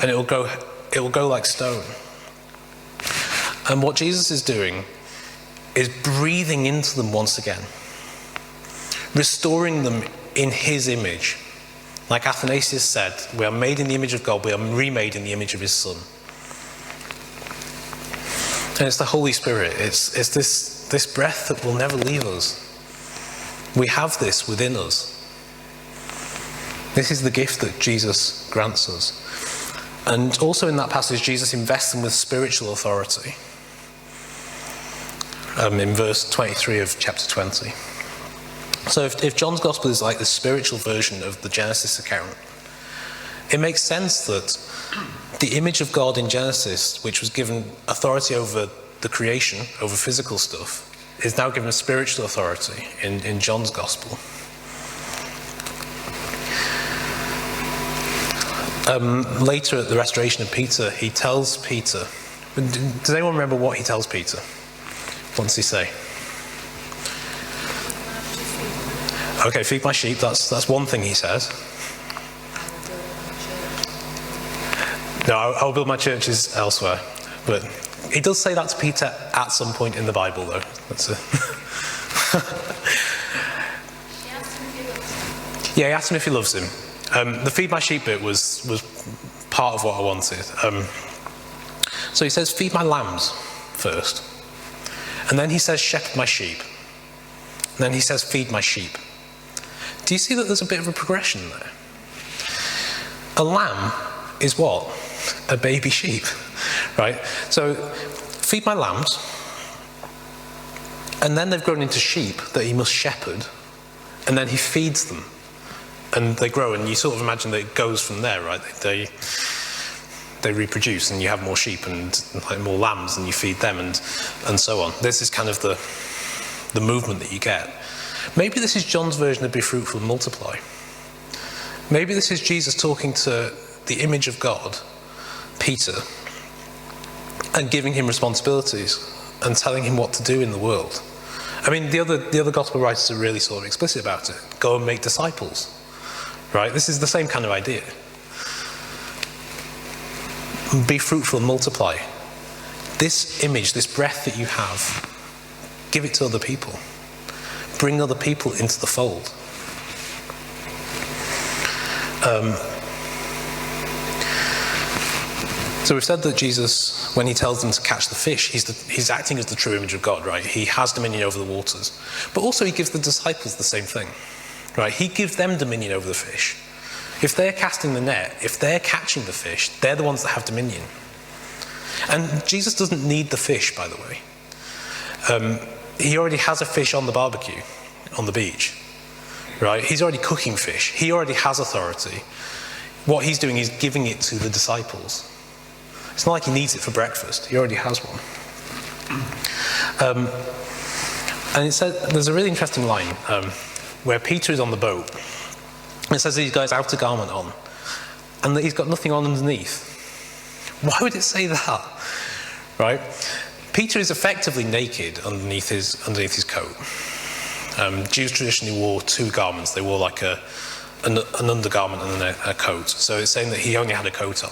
and it will go like stone. And what Jesus is doing is breathing into them once again, restoring them in his image. Like Athanasius said, we are made in the image of God, we are remade in the image of his Son. And it's the Holy Spirit. It's this breath that will never leave us. We have this within us. This is the gift that Jesus grants us. And also in that passage, Jesus invests them with spiritual authority. In verse 23 of chapter 20. So if John's Gospel is like the spiritual version of the Genesis account, it makes sense that the image of God in Genesis, which was given authority over the creation, over physical stuff, is now given spiritual authority in John's Gospel. Later at the restoration of Peter, he tells Peter, does anyone remember what he tells Peter? What does he say? Okay, feed my sheep, that's one thing he says. No, I'll build my churches elsewhere. But he does say that to Peter at some point in the Bible, though. Yeah, he asked him if he loves him. The feed my sheep bit was part of what I wanted. So he says, feed my lambs first. And then he says, shepherd my sheep. And then he says, feed my sheep. Do you see that there's a bit of a progression there? A lamb is what? A baby sheep, right? So, feed my lambs, and then they've grown into sheep that he must shepherd, and then he feeds them, and they grow, and you sort of imagine that it goes from there, right? They reproduce, and you have more sheep and like more lambs, and you feed them, and so on. This is kind of the movement that you get. Maybe this is John's version of be fruitful and multiply. Maybe this is Jesus talking to the image of God, Peter, and giving him responsibilities and telling him what to do in the world. I mean, the other gospel writers are really sort of explicit about it. Go and make disciples, right? This is the same kind of idea. Be fruitful and multiply. This image, this breath that you have, give it to other people. Bring other people into the fold. So we've said that Jesus, when he tells them to catch the fish, he's acting as the true image of God, right? He has dominion over the waters. But also he gives the disciples the same thing, right? He gives them dominion over the fish. If they're casting the net, if they're catching the fish, they're the ones that have dominion. And Jesus doesn't need the fish, by the way. He already has a fish on the barbecue, on the beach, right? He's already cooking fish. He already has authority. What he's doing is giving it to the disciples. It's not like he needs it for breakfast. He already has one. And it says, there's a really interesting line where Peter is on the boat. And it says that he's got his outer garment on and that he's got nothing on underneath. Why would it say that? Right? Peter is effectively naked underneath his coat. Jews traditionally wore two garments. They wore like an undergarment and then a coat. So it's saying that he only had a coat on.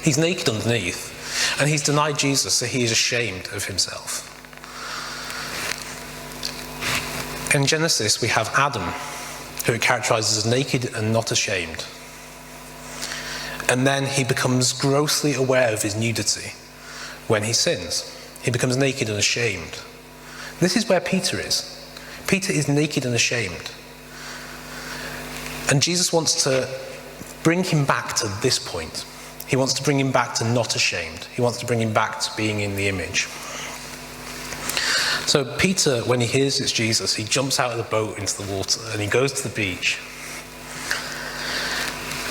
He's naked underneath, and he's denied Jesus, so he is ashamed of himself. In Genesis, we have Adam, who it characterizes as naked and not ashamed. And then he becomes grossly aware of his nudity when he sins. He becomes naked and ashamed. This is where Peter is. Peter is naked and ashamed. And Jesus wants to bring him back to this point. He wants to bring him back to not ashamed. He wants to bring him back to being in the image. So Peter, when he hears it's Jesus, he jumps out of the boat into the water and he goes to the beach.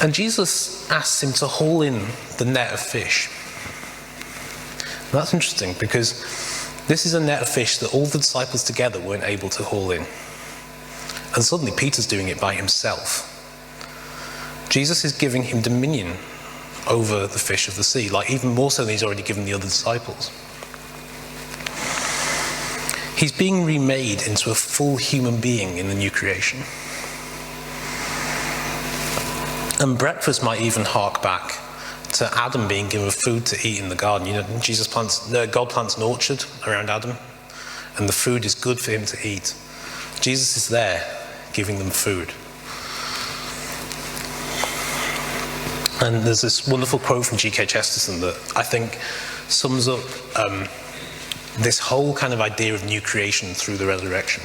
And Jesus asks him to haul in the net of fish. And that's interesting because this is a net of fish that all the disciples together weren't able to haul in. And suddenly Peter's doing it by himself. Jesus is giving him dominion over the fish of the sea, like even more so than he's already given the other disciples. He's being remade into a full human being in the new creation. And breakfast might even hark back to Adam being given food to eat in the garden. You know, God plants an orchard around Adam, and the food is good for him to eat. Jesus is there giving them food. And there's this wonderful quote from G.K. Chesterton that I think sums up this whole kind of idea of new creation through the resurrection.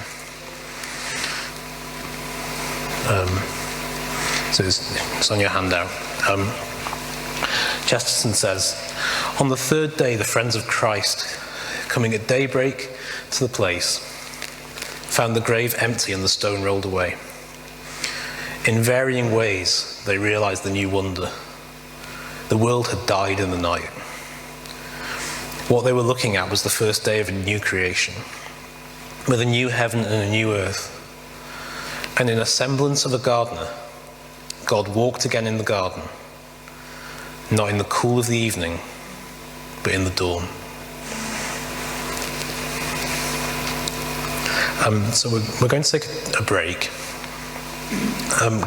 So it's on your handout. Chesterton says, "On the third day, the friends of Christ, coming at daybreak to the place, found the grave empty and the stone rolled away. In varying ways, they realized the new wonder. The world had died in the night. What they were looking at was the first day of a new creation, with a new heaven and a new earth. And in a semblance of a gardener, God walked again in the garden, not in the cool of the evening, but in the dawn." So we're going to take a break.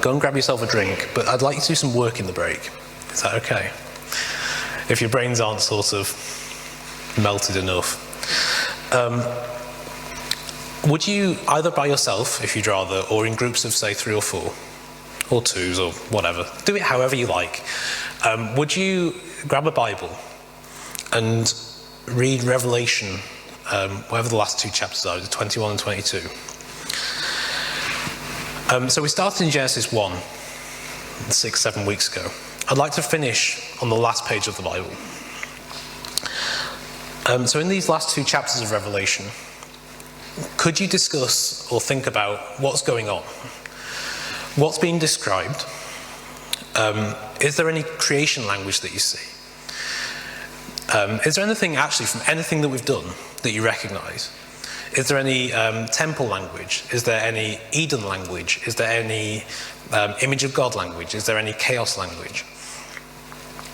Go and grab yourself a drink, but I'd like you to do some work in the break. Is that okay? If your brains aren't sort of melted enough. Would you, either by yourself, if you'd rather, or in groups of, say, 3 or 4, or 2s, or whatever, do it however you like. Would you grab a Bible and read Revelation, whatever the last 2 chapters are, 21 and 22. So we started in Genesis 1, 6-7 weeks ago. I'd like to finish on the last page of the Bible. So in these last 2 chapters of Revelation, could you discuss or think about what's going on? What's being described? Is there any creation language that you see? Is there anything actually from anything that we've done that you recognize? Is there any temple language? Is there any Eden language? Is there any image of God language? Is there any chaos language?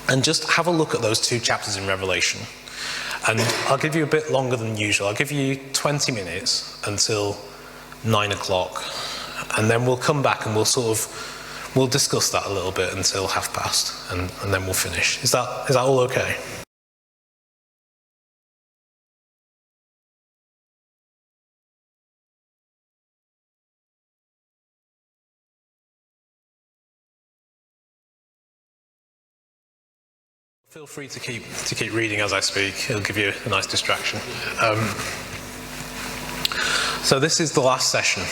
And just have a look at those 2 chapters in Revelation. And I'll give you a bit longer than usual. I'll give you 20 minutes until 9 o'clock. And then we'll come back and we'll discuss that a little bit until past, and then we'll finish. Is that all okay? Feel free to keep reading as I speak. It'll give you a nice distraction. So this is the last session,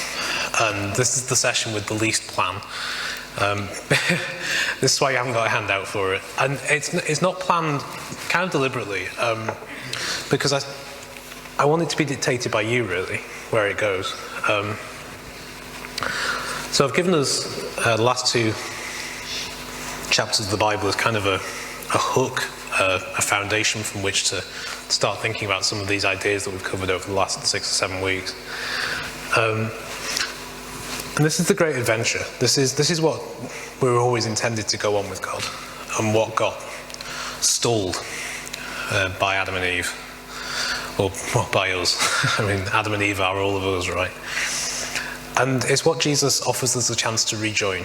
and this is the session with the least plan. This is why you haven't got a handout for it, and it's not planned kind of deliberately, because I want it to be dictated by you, really, where it goes. So I've given us the last 2 chapters of the Bible as kind of a hook, a foundation from which to start thinking about some of these ideas that we've covered over the last 6 or 7 weeks. And this is the great adventure. This is what we were always intended to go on with God, and what got stalled by Adam and Eve, or by us. I mean, Adam and Eve are all of us, right? And it's what Jesus offers us a chance to rejoin,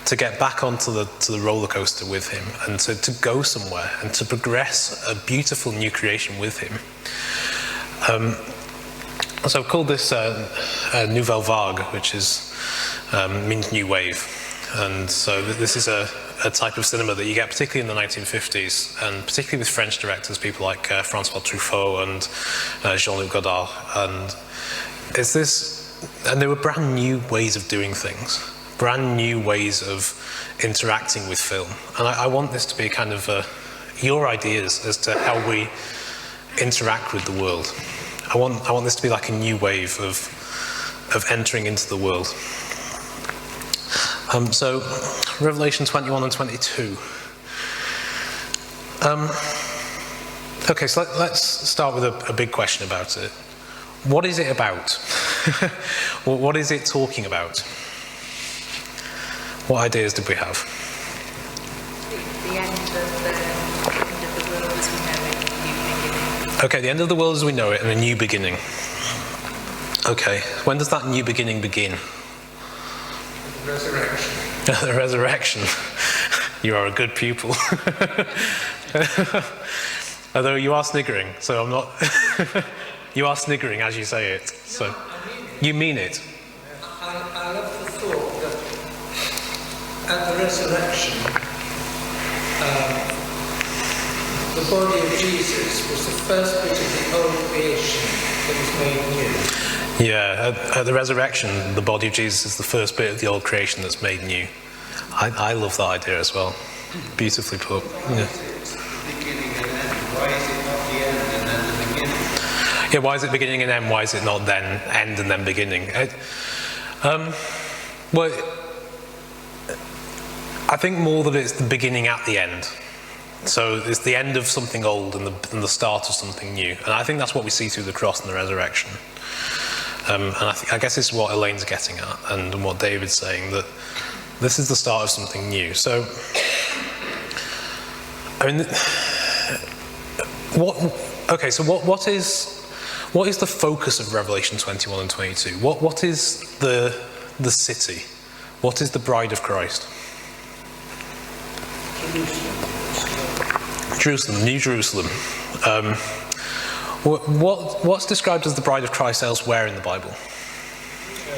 to get back onto the roller coaster with him, and to go somewhere and to progress a beautiful new creation with him. So I've called this Nouvelle Vague, which means new wave. And so this is a type of cinema that you get particularly in the 1950s, and particularly with French directors, people like Francois Truffaut and Jean-Luc Godard. And there were brand new ways of doing things, brand new ways of interacting with film. And I want this to be kind of your ideas as to how we interact with the world. I want this to be like a new wave of entering into the world. So Revelation 21 and 22. Okay, so let's start with a big question about it. What is it about? What is it talking about? What ideas did we have? The end of the world as we know it, a new beginning. Okay, the end of the world as we know it and a new beginning. Okay, when does that new beginning begin? The resurrection. The resurrection. You are a good pupil. Although you are sniggering, so I'm not... You are sniggering as you say it. So No, I mean it. you mean it. I love the thought that at the resurrection, the body of Jesus was the first bit of the old creation that was made new. Yeah, at the resurrection, the body of Jesus is the first bit of the old creation that's made new. I love that idea as well. Beautifully put. Yeah. Beginning and end. Why is it not the end and then the beginning? Yeah, why is it beginning and end? Why is it not then end and then beginning? Well, I think more that it's the beginning at the end. So it's the end of something old and the start of something new. And I think that's what we see through the cross and the resurrection. And I guess this is what Elaine's getting at, and what David's saying, that this is the start of something new. So, I mean, what is the focus of Revelation 21 and 22? What is the city? What is the bride of Christ? Jerusalem, New Jerusalem. What's described as the bride of Christ elsewhere in the Bible?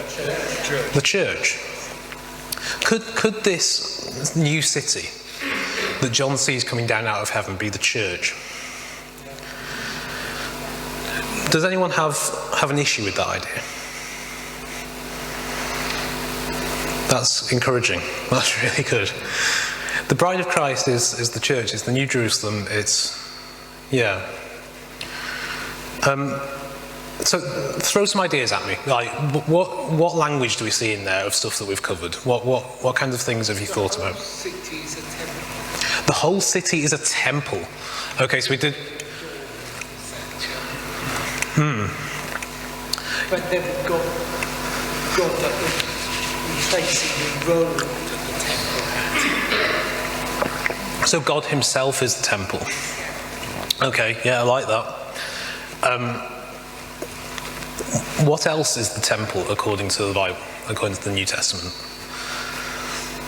Church. The church. Could this new city that John sees coming down out of heaven be the church? Does anyone have an issue with that idea? That's encouraging. That's really good. The bride of Christ is the church. It's the New Jerusalem. Yeah. So throw some ideas at me. Like, what language do we see in there of stuff that we've covered? What kinds of things have you thought about? The city is a temple. The whole city is a temple. Okay, so we did. But then we've got God that was replacing the role that the temple had. So God himself is the temple. Okay, yeah, I like that. What else is the temple according to the Bible, according to the New Testament?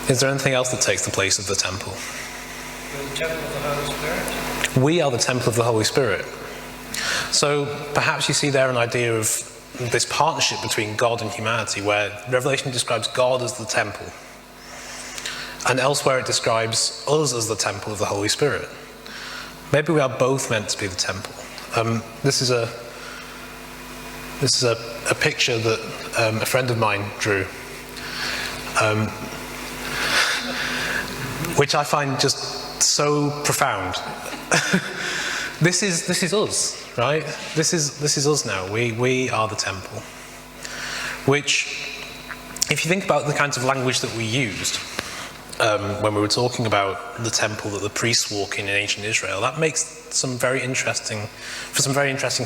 Is there anything else that takes the place of the temple? The temple of the Holy Spirit. We are the temple of the Holy Spirit. So perhaps you see there an idea of this partnership between God and humanity, where Revelation describes God as the temple, and elsewhere it describes us as the temple of the Holy Spirit. Maybe we are both meant to be the temple. This is a picture that a friend of mine drew, which I find just so profound. This is us, right? This is us now. We are the temple. Which, if you think about the kinds of language that we used when we were talking about the temple that the priests walk in ancient Israel, that makes some very interesting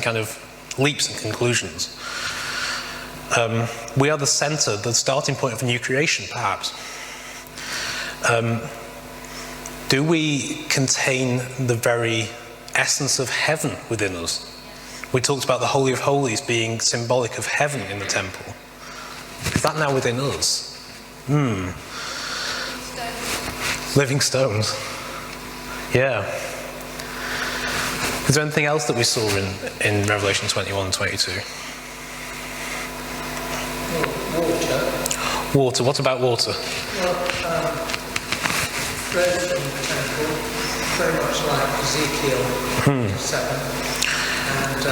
kind of leaps and conclusions. We are the center, the starting point of a new creation, perhaps. Do we contain the very essence of heaven within us? We talked about the Holy of Holies being symbolic of heaven in the temple. Is that now within us? Living stones. Yeah. Is there anything else that we saw in Revelation 21 and 22? Water. Water. What about water? Well, flows from the temple, very much like Ezekiel 7, and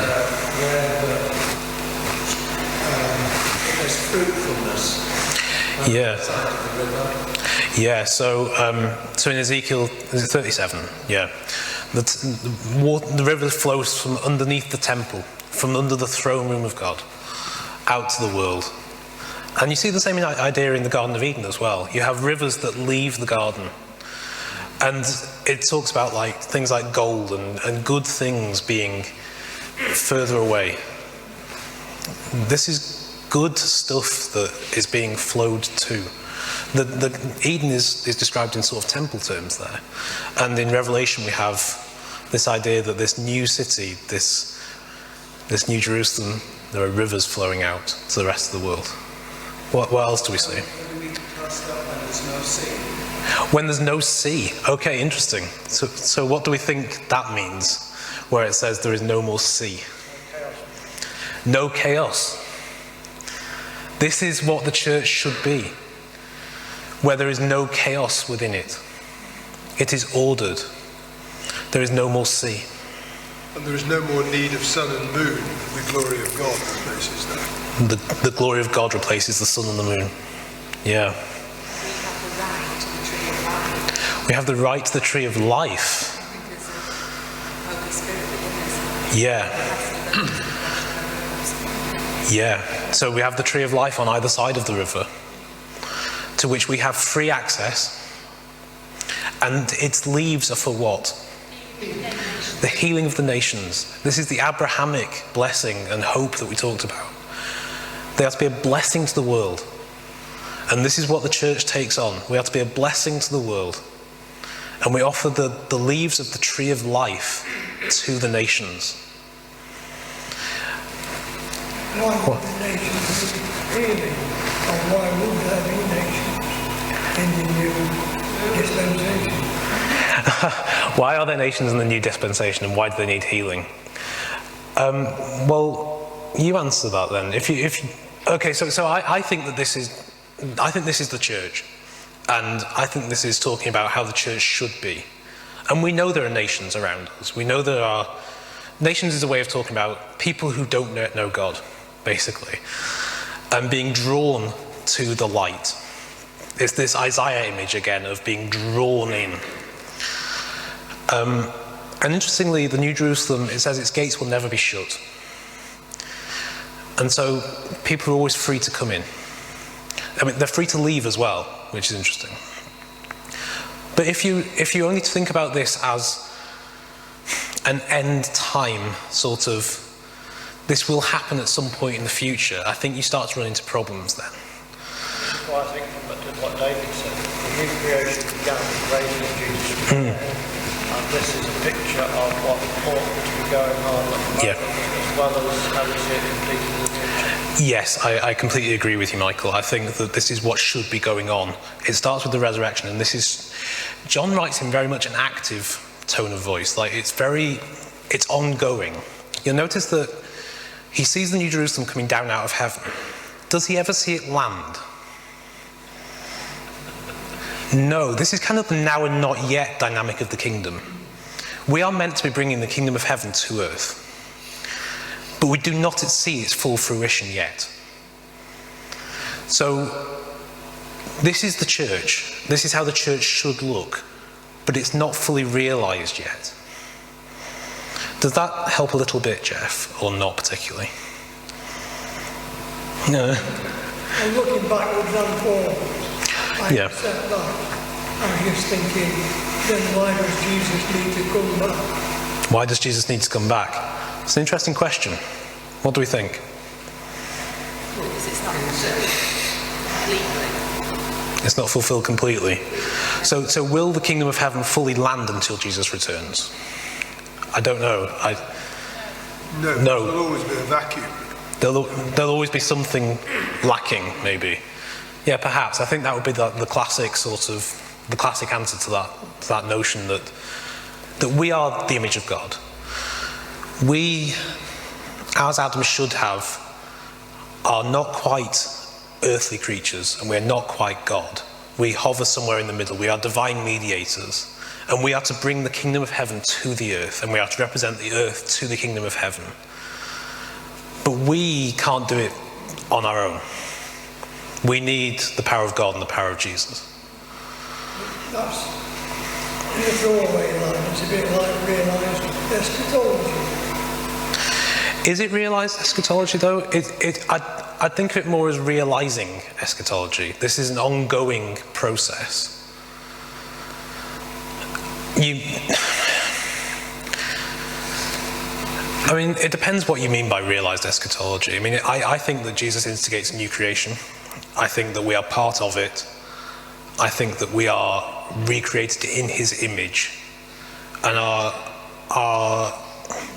wherever there's fruitfulness on the side of the river. Yeah, so in Ezekiel 37, yeah, the river flows from underneath the temple, from under the throne room of God, out to the world. And you see the same idea in the Garden of Eden as well. You have rivers that leave the garden. And it talks about things like gold and good things being further away. This is good stuff that is being flowed to. The Eden is described in sort of temple terms there. And in Revelation we have this idea that this new city, this new Jerusalem, there are rivers flowing out to the rest of the world. What else do we see? When there's no sea. Okay, interesting. So what do we think that means, where it says there is no more sea? No chaos. This is what the church should be, where there is no chaos within it. It is ordered. There is no more sea. And there is no more need of sun and moon. The glory of God replaces that. The glory of God replaces the sun and the moon. Yeah. We have the right to the tree of life. Yeah. Yeah. So we have the tree of life on either side of the river, to which we have free access. And its leaves are for what? The healing of the nations. This is the Abrahamic blessing and hope that we talked about. They are to be a blessing to the world. And this is what the church takes on. We are to be a blessing to the world. And we offer the leaves of the tree of life to the nations. Why would the nations be healing? Or why would there be nations in the new dispensation? Why are there nations in the new dispensation, and why do they need healing? Well, you answer that then. Okay, so I think that this is the church, and I think this is talking about how the church should be. And we know there are nations around us. We know there are nations is a way of talking about people who don't know God, basically, and being drawn to the light. It's this Isaiah image again of being drawn in. And interestingly, the New Jerusalem, it says its gates will never be shut. And so people are always free to come in. I mean, they're free to leave as well, which is interesting. But if you only think about this as an end time sort of, this will happen at some point in the future, I think you start to run into problems then. Well, I think from what David said, the new creation began with the raising of Jesus from the dead. And this is a picture of what ought to be going on at the moment, Yeah. as well as how we see it completed in the future. Yes, I completely agree with you, Michael. I think that this is what should be going on. It starts with the resurrection, and this is, John writes in very much an active tone of voice. Like, it's ongoing. You'll notice that he sees the New Jerusalem coming down out of heaven. Does he ever see it land? No, this is kind of the now and not yet dynamic of the kingdom. We are meant to be bringing the kingdom of heaven to earth, but we do not see its full fruition yet. So, this is the church. This is how the church should look, but it's not fully realised yet. Does that help a little bit, Jeff, or not particularly? No. I'm looking backwards and forwards. I Yeah. accept that. I'm just thinking, then why does Jesus need to come back? Why does Jesus need to come back? It's an interesting question. What do we think? Because it's not completely. It's not fulfilled completely. So will the kingdom of heaven fully land until Jesus returns? I don't know. No, No. there'll always be a vacuum. There'll always be something lacking, maybe. Yeah, perhaps. I think that would be the classic the classic answer to that notion that we are the image of God. We, as Adam should have, are not quite earthly creatures, and we're not quite God. We hover somewhere in the middle. We are divine mediators, and we are to bring the kingdom of heaven to the earth, and we are to represent the earth to the kingdom of heaven. But we can't do it on our own. We need the power of God and the power of Jesus. That's in a throwaway line. It's a bit like realised eschatology. Is it realised eschatology, though? I'd think of it more as realising eschatology. This is an ongoing process. I mean, it depends what you mean by realised eschatology. I mean, I think that Jesus instigates a new creation. I think that we are part of it. I think that we are recreated in his image. And our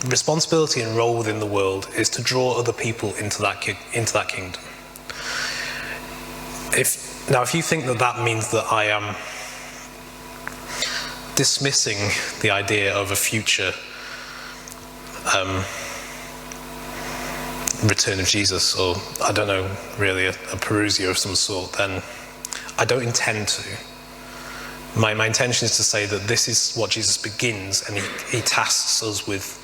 responsibility and role within the world is to draw other people into that kingdom. If you think that means that I am dismissing the idea of a future return of Jesus, or I don't know, really a parousia of some sort, then I don't intend to. My intention is to say that this is what Jesus begins, and he tasks us with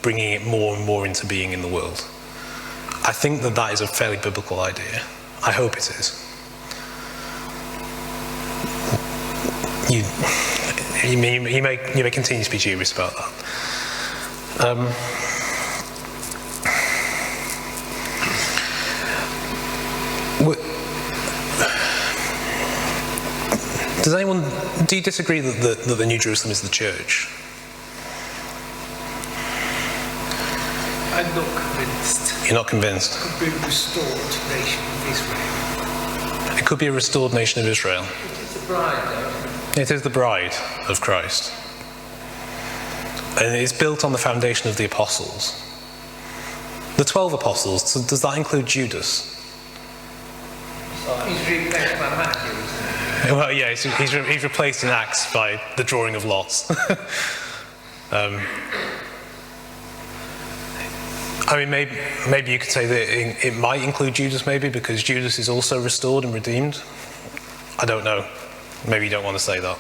bringing it more and more into being in the world. I think that is a fairly biblical idea. I hope it is. You may continue to be dubious about that. Do you disagree that the New Jerusalem is the church? I'm not convinced. You're not convinced? It could be a restored nation of Israel. It could be a restored nation of Israel. It is the bride, though. It is the bride of Christ. And it's built on the foundation of the apostles. The 12 apostles, so does that include Judas? He's replaced by Matthew, isn't he? Well, yeah, he's replaced in Acts by the drawing of lots. I mean, maybe you could say that it might include Judas, maybe, because Judas is also restored and redeemed. I don't know. Maybe you don't want to say that.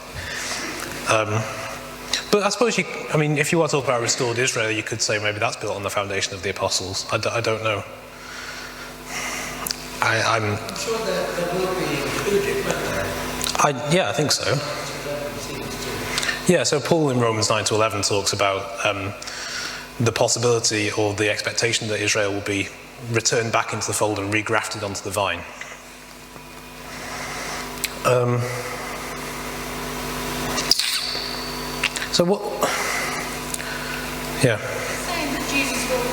But I suppose if you want to talk about restored Israel, you could say maybe that's built on the foundation of the apostles. I don't know. I'm sure there will be included, won't there? Yeah, I think so. Yeah, so Paul in Romans 9 to 11 talks about the possibility or the expectation that Israel will be returned back into the fold and regrafted onto the vine. So what? Yeah. Saying that Jesus will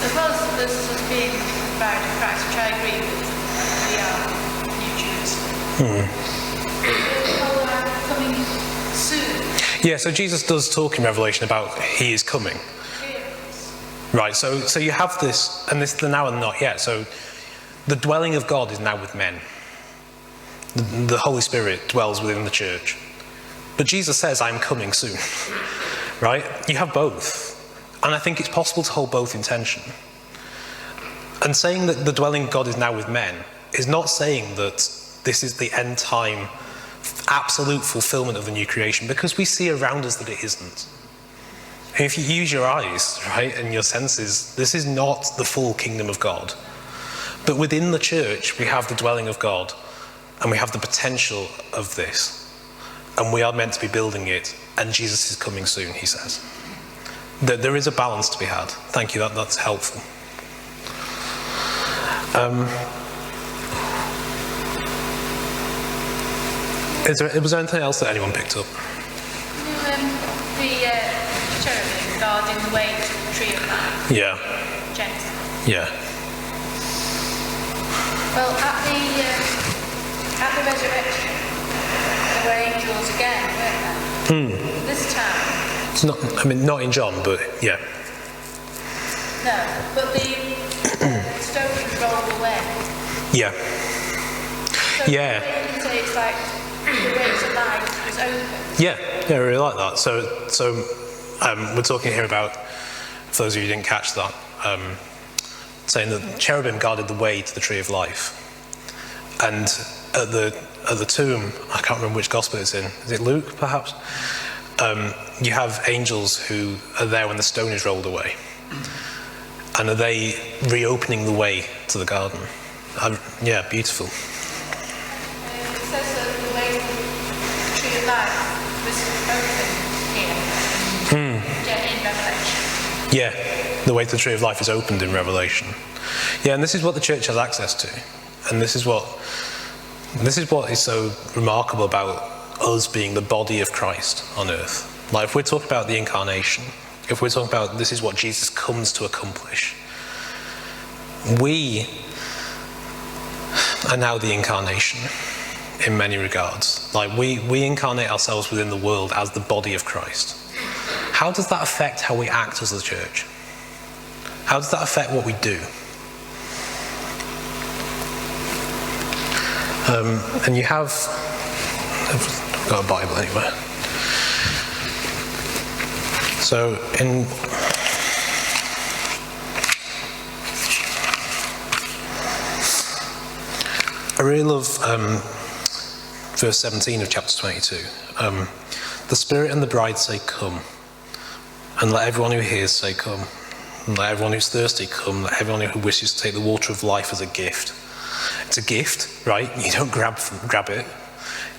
as well as us being the bride of Christ, which I agree with, we are New Jerusalem. Coming soon. Yeah, so Jesus does talk in Revelation about he is coming. Right, so you have this, and this is the now and not yet. So the dwelling of God is now with men. The Holy Spirit dwells within the church. But Jesus says, I'm coming soon. Right? You have both. And I think it's possible to hold both in tension. And saying that the dwelling of God is now with men is not saying that this is the end time absolute fulfillment of the new creation, because we see around us that it isn't. And if you use your eyes, right, and your senses, this is not the full kingdom of God. But within the church, we have the dwelling of God, and we have the potential of this. And we are meant to be building it, and Jesus is coming soon, he says. There is a balance to be had. Thank you, that's helpful. Was there anything else that anyone picked up? The cherubim guarding the way to the tree of life. Yeah. Genesis. Yeah. Well, at the resurrection, there were angels again, weren't there? This time. It's not in John, but yeah. No, but the stone was rolled away. Yeah. So Yeah. you can say it's like the way to life was open. Yeah, I really like that. So we're talking here about, for those of you who didn't catch that, saying that cherubim guarded the way to the tree of life. And at the tomb, I can't remember which gospel it's in. Is it Luke, perhaps? You have angels who are there when the stone is rolled away. And are they reopening the way to the garden? Yeah, beautiful. It says that the way to the tree of life was open here in Revelation. Yeah, the way to the tree of life is opened in Revelation. Yeah, and this is what the church has access to. And this is what is so remarkable about us being the body of Christ on earth. Like, if we're talking about the Incarnation, if we're talking about this is what Jesus comes to accomplish, we are now the Incarnation in many regards. Like, we incarnate ourselves within the world as the body of Christ. How does that affect how we act as the church? How does that affect what we do? And you have, I've got a Bible anywhere. So I really love verse 17 of chapter 22. The Spirit and the bride say, come. And let everyone who hears say, come. And let everyone who's thirsty come. Let everyone who wishes to take the water of life as a gift. It's a gift, right? You don't grab it.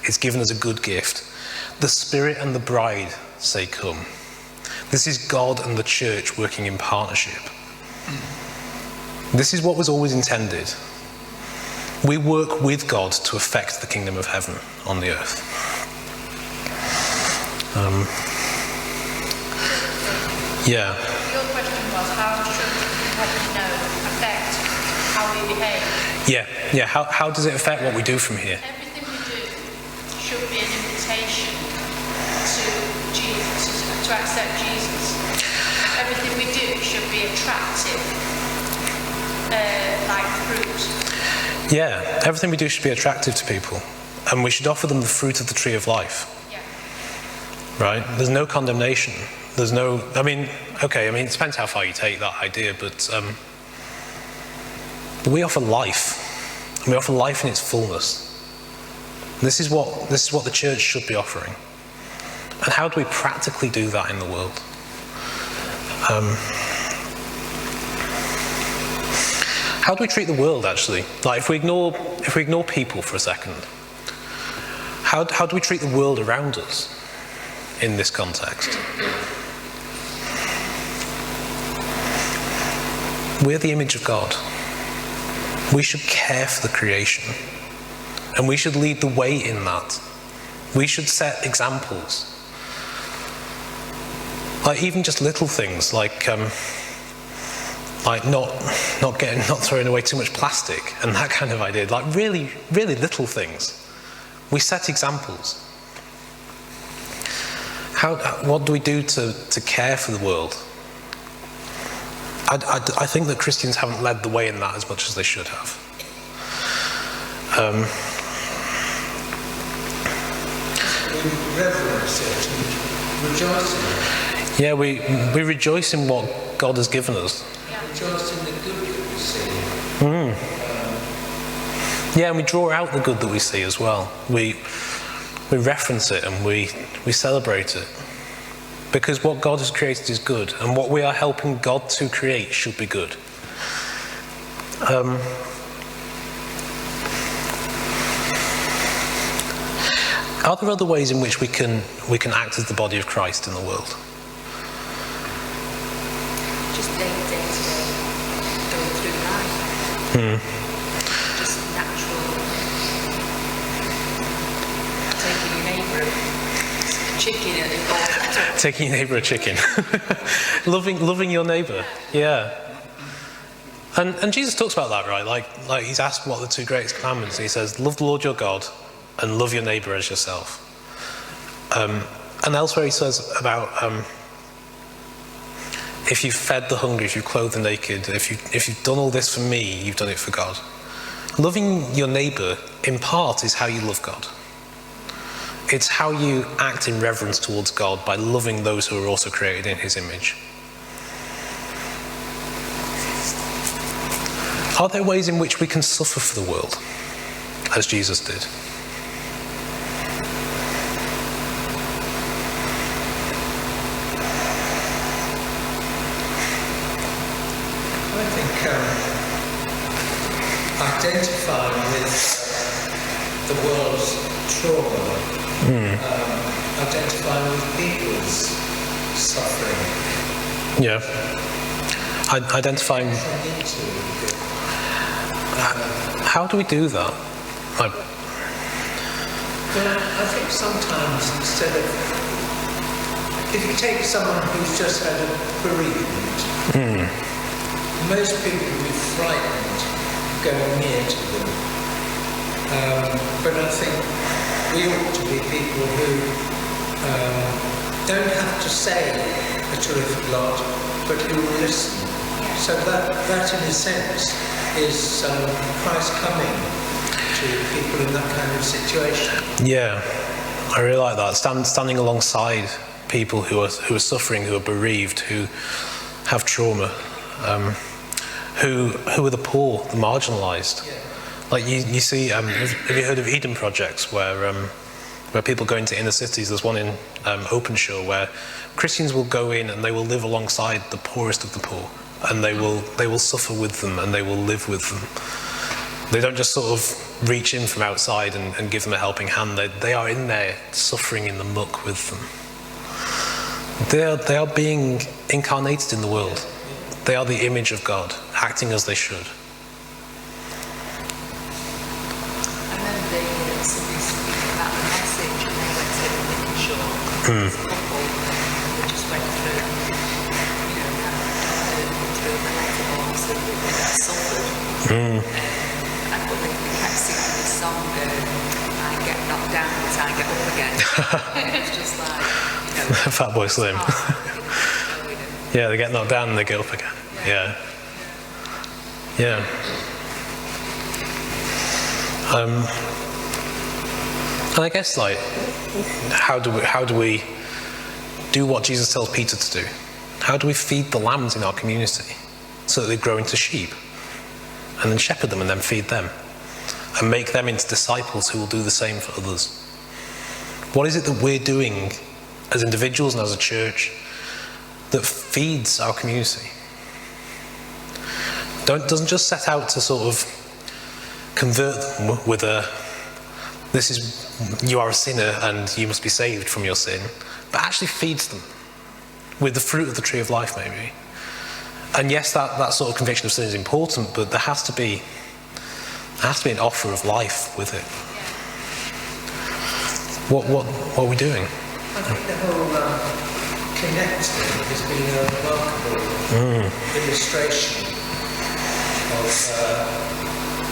It's given as a good gift. The Spirit and the bride say, come. This is God and the church working in partnership. This is what was always intended. We work with God to effect the kingdom of heaven on the earth. Yeah. Your question was, how should affect how we behave? Yeah. How does it affect what we do from here? Everything we do should be an invitation to Jesus, to accept Jesus. Everything we do should be attractive, like fruit. Yeah, everything we do should be attractive to people. And we should offer them the fruit of the tree of life. Yeah. Right? There's no condemnation. There's no, it depends how far you take that idea, but we offer life. And we offer life in its fullness. This is what the church should be offering. And how do we practically do that in the world? How do we treat the world, actually? Like, if we ignore people for a second, how do we treat the world around us in this context? We're the image of God. We should care for the creation. And we should lead the way in that. We should set examples. Like, even just little things, like like not throwing away too much plastic and that kind of idea, like really, really little things. We set examples. What do we do to care for the world? I think that Christians haven't led the way in that as much as they should have. We reverence it and rejoice in it. Yeah, we rejoice in what God has given us. Rejoice in the good that we see. Yeah, and we draw out the good that we see as well. We reference it and we celebrate it. Because what God has created is good, and what we are helping God to create should be good. Are there other ways in which we can act as the body of Christ in the world? Just day-to-day going through life. Just natural. Taking your neighbour a chicken and Taking your neighbour a chicken. loving your neighbour. Yeah. And Jesus talks about that, right? Like he's asked what are the two greatest commandments. He says, love the Lord your God and love your neighbour as yourself. And elsewhere he says about if you've fed the hungry, if you've clothed the naked, if you've done all this for me, you've done it for God. Loving your neighbour, in part, is how you love God. It's how you act in reverence towards God by loving those who are also created in his image. Are there ways in which we can suffer for the world, as Jesus did? I think identifying with the world's trauma, identifying with people's suffering. Yeah. Identifying. How do we do that? Well, I think sometimes instead of, if you take someone who's just had a bereavement, most people would be frightened going near to them. But I think we ought to be people who don't have to say a terrific lot, but who will listen. So that in a sense is Christ coming to people in that kind of situation. Yeah, I really like that. Standing alongside people who are suffering, who are bereaved, who have trauma, who are the poor, the marginalised. Yeah. Like you see, have you heard of Eden projects where people go into inner cities? There's one in Openshaw where Christians will go in and they will live alongside the poorest of the poor, and they will suffer with them and they will live with them. They don't just sort of reach in from outside and give them a helping hand. They are in there suffering in the muck with them. They are being incarnated in the world. They are the image of God, acting as they should. I remember somebody speaking about the message, and they went to Lincolnshire. This couple that just went through, through the letterbox and they suffered. But they kept singing this song, I get knocked down, but I get up again. It's just like, Fatboy Slim. Yeah, they get knocked down and they get up again. Yeah. Yeah. And I guess how do we do what Jesus tells Peter to do? How do we feed the lambs in our community so that they grow into sheep? And then shepherd them and then feed them. And make them into disciples who will do the same for others. What is it that we're doing as individuals and as a church that feeds our community? Doesn't just set out to sort of convert them with you are a sinner and you must be saved from your sin, but actually feeds them with the fruit of the tree of life, maybe. And yes, that sort of conviction of sin is important, but there has to be an offer of life with it. What are we doing? I think the whole Connect thing has been a remarkable illustration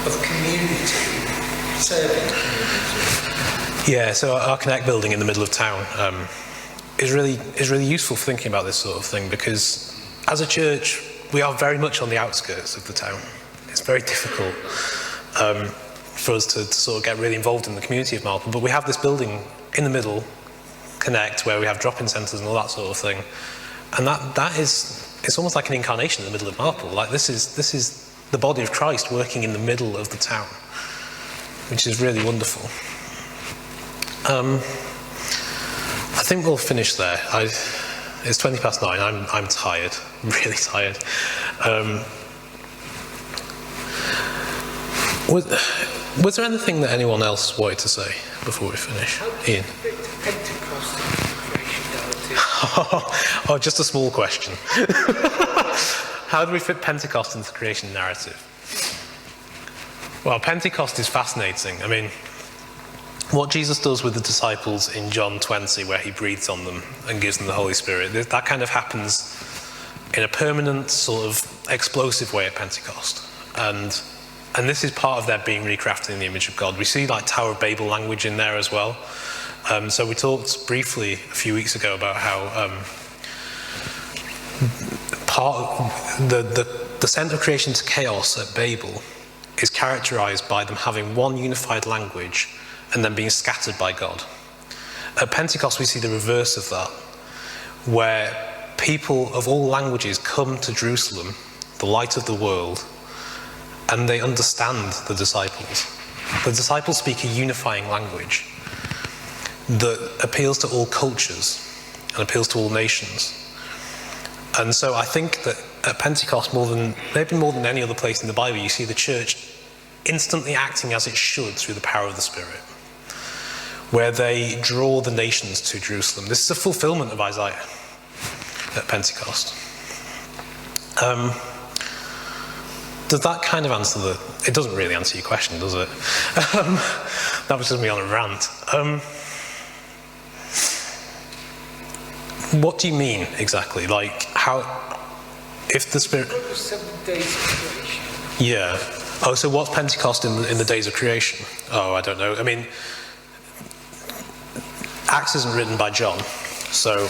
of community, serving community. Yeah, so our Connect building in the middle of town is really useful for thinking about this sort of thing, because as a church, we are very much on the outskirts of the town. It's very difficult for us to sort of get really involved in the community of Marple, but we have this building in the middle, Connect, where we have drop-in centres and all that sort of thing, and that is, it's almost like an incarnation in the middle of Marple. Like this is the body of Christ working in the middle of the town, which is really wonderful. I think we'll finish there. It's 9:20. I'm tired, really tired. Was there anything that anyone else wanted to say before we finish? Ian? Oh, just a small question. How do we fit Pentecost into the creation narrative? Well, Pentecost is fascinating. I mean, what Jesus does with the disciples in John 20, where he breathes on them and gives them the Holy Spirit, that kind of happens in a permanent, sort of explosive way at Pentecost. And this is part of their being recrafted in the image of God. We see like Tower of Babel language in there as well. So we talked briefly a few weeks ago about how the descent of creation to chaos at Babel is characterized by them having one unified language and then being scattered by God. At Pentecost, we see the reverse of that, where people of all languages come to Jerusalem, the light of the world, and they understand the disciples. The disciples speak a unifying language that appeals to all cultures and appeals to all nations. And so I think that at Pentecost, maybe more than any other place in the Bible, you see the church instantly acting as it should through the power of the Spirit, where they draw the nations to Jerusalem. This is a fulfillment of Isaiah at Pentecost. Does that kind of answer it doesn't really answer your question, does it? That was just me on a rant. What do you mean exactly? Like, how, if the Spirit... 7 days of creation. Yeah. Oh, so what's Pentecost in the days of creation? Oh, I don't know. I mean, Acts isn't written by John, so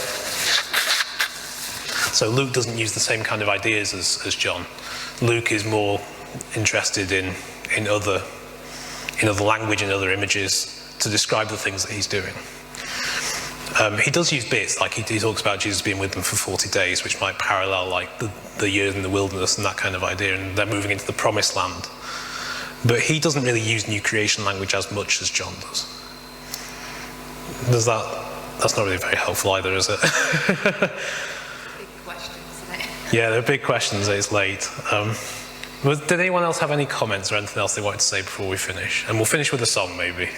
Luke doesn't use the same kind of ideas as John. Luke is more interested in other language and other images to describe the things that he's doing. He does use bits, like he talks about Jesus being with them for 40 days, which might parallel like the years in the wilderness and that kind of idea, and they're moving into the promised land. But he doesn't really use new creation language as much as John does. That's not really very helpful either, is it? Big question, isn't it? Yeah, they're big questions. It's late. Did anyone else have any comments or anything else they wanted to say before we finish? And we'll finish with a song, maybe.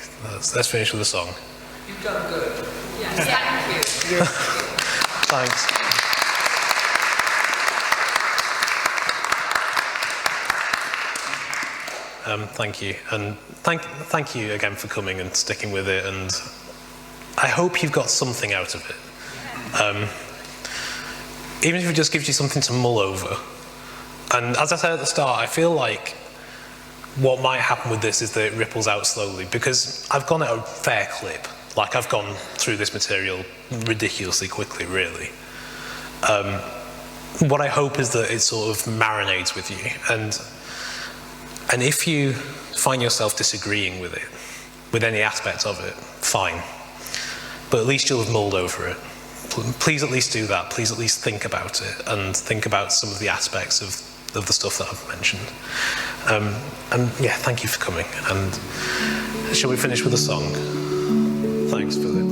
Let's finish with a song. You've done good. Yes, thank you. Thanks. Thank you, and thank you again for coming and sticking with it, and I hope you've got something out of it. Even if it just gives you something to mull over. And as I said at the start, I feel like what might happen with this is that it ripples out slowly, because I've gone at a fair clip. Like, I've gone through this material ridiculously quickly, really. What I hope is that it sort of marinates with you, and if you find yourself disagreeing with it, with any aspect of it, fine. But at least you'll have mulled over it. Please at least do that. Please at least think about it, and think about some of the aspects of the stuff that I've mentioned. And yeah, thank you for coming. And shall we finish with a song? Thanks, Philip.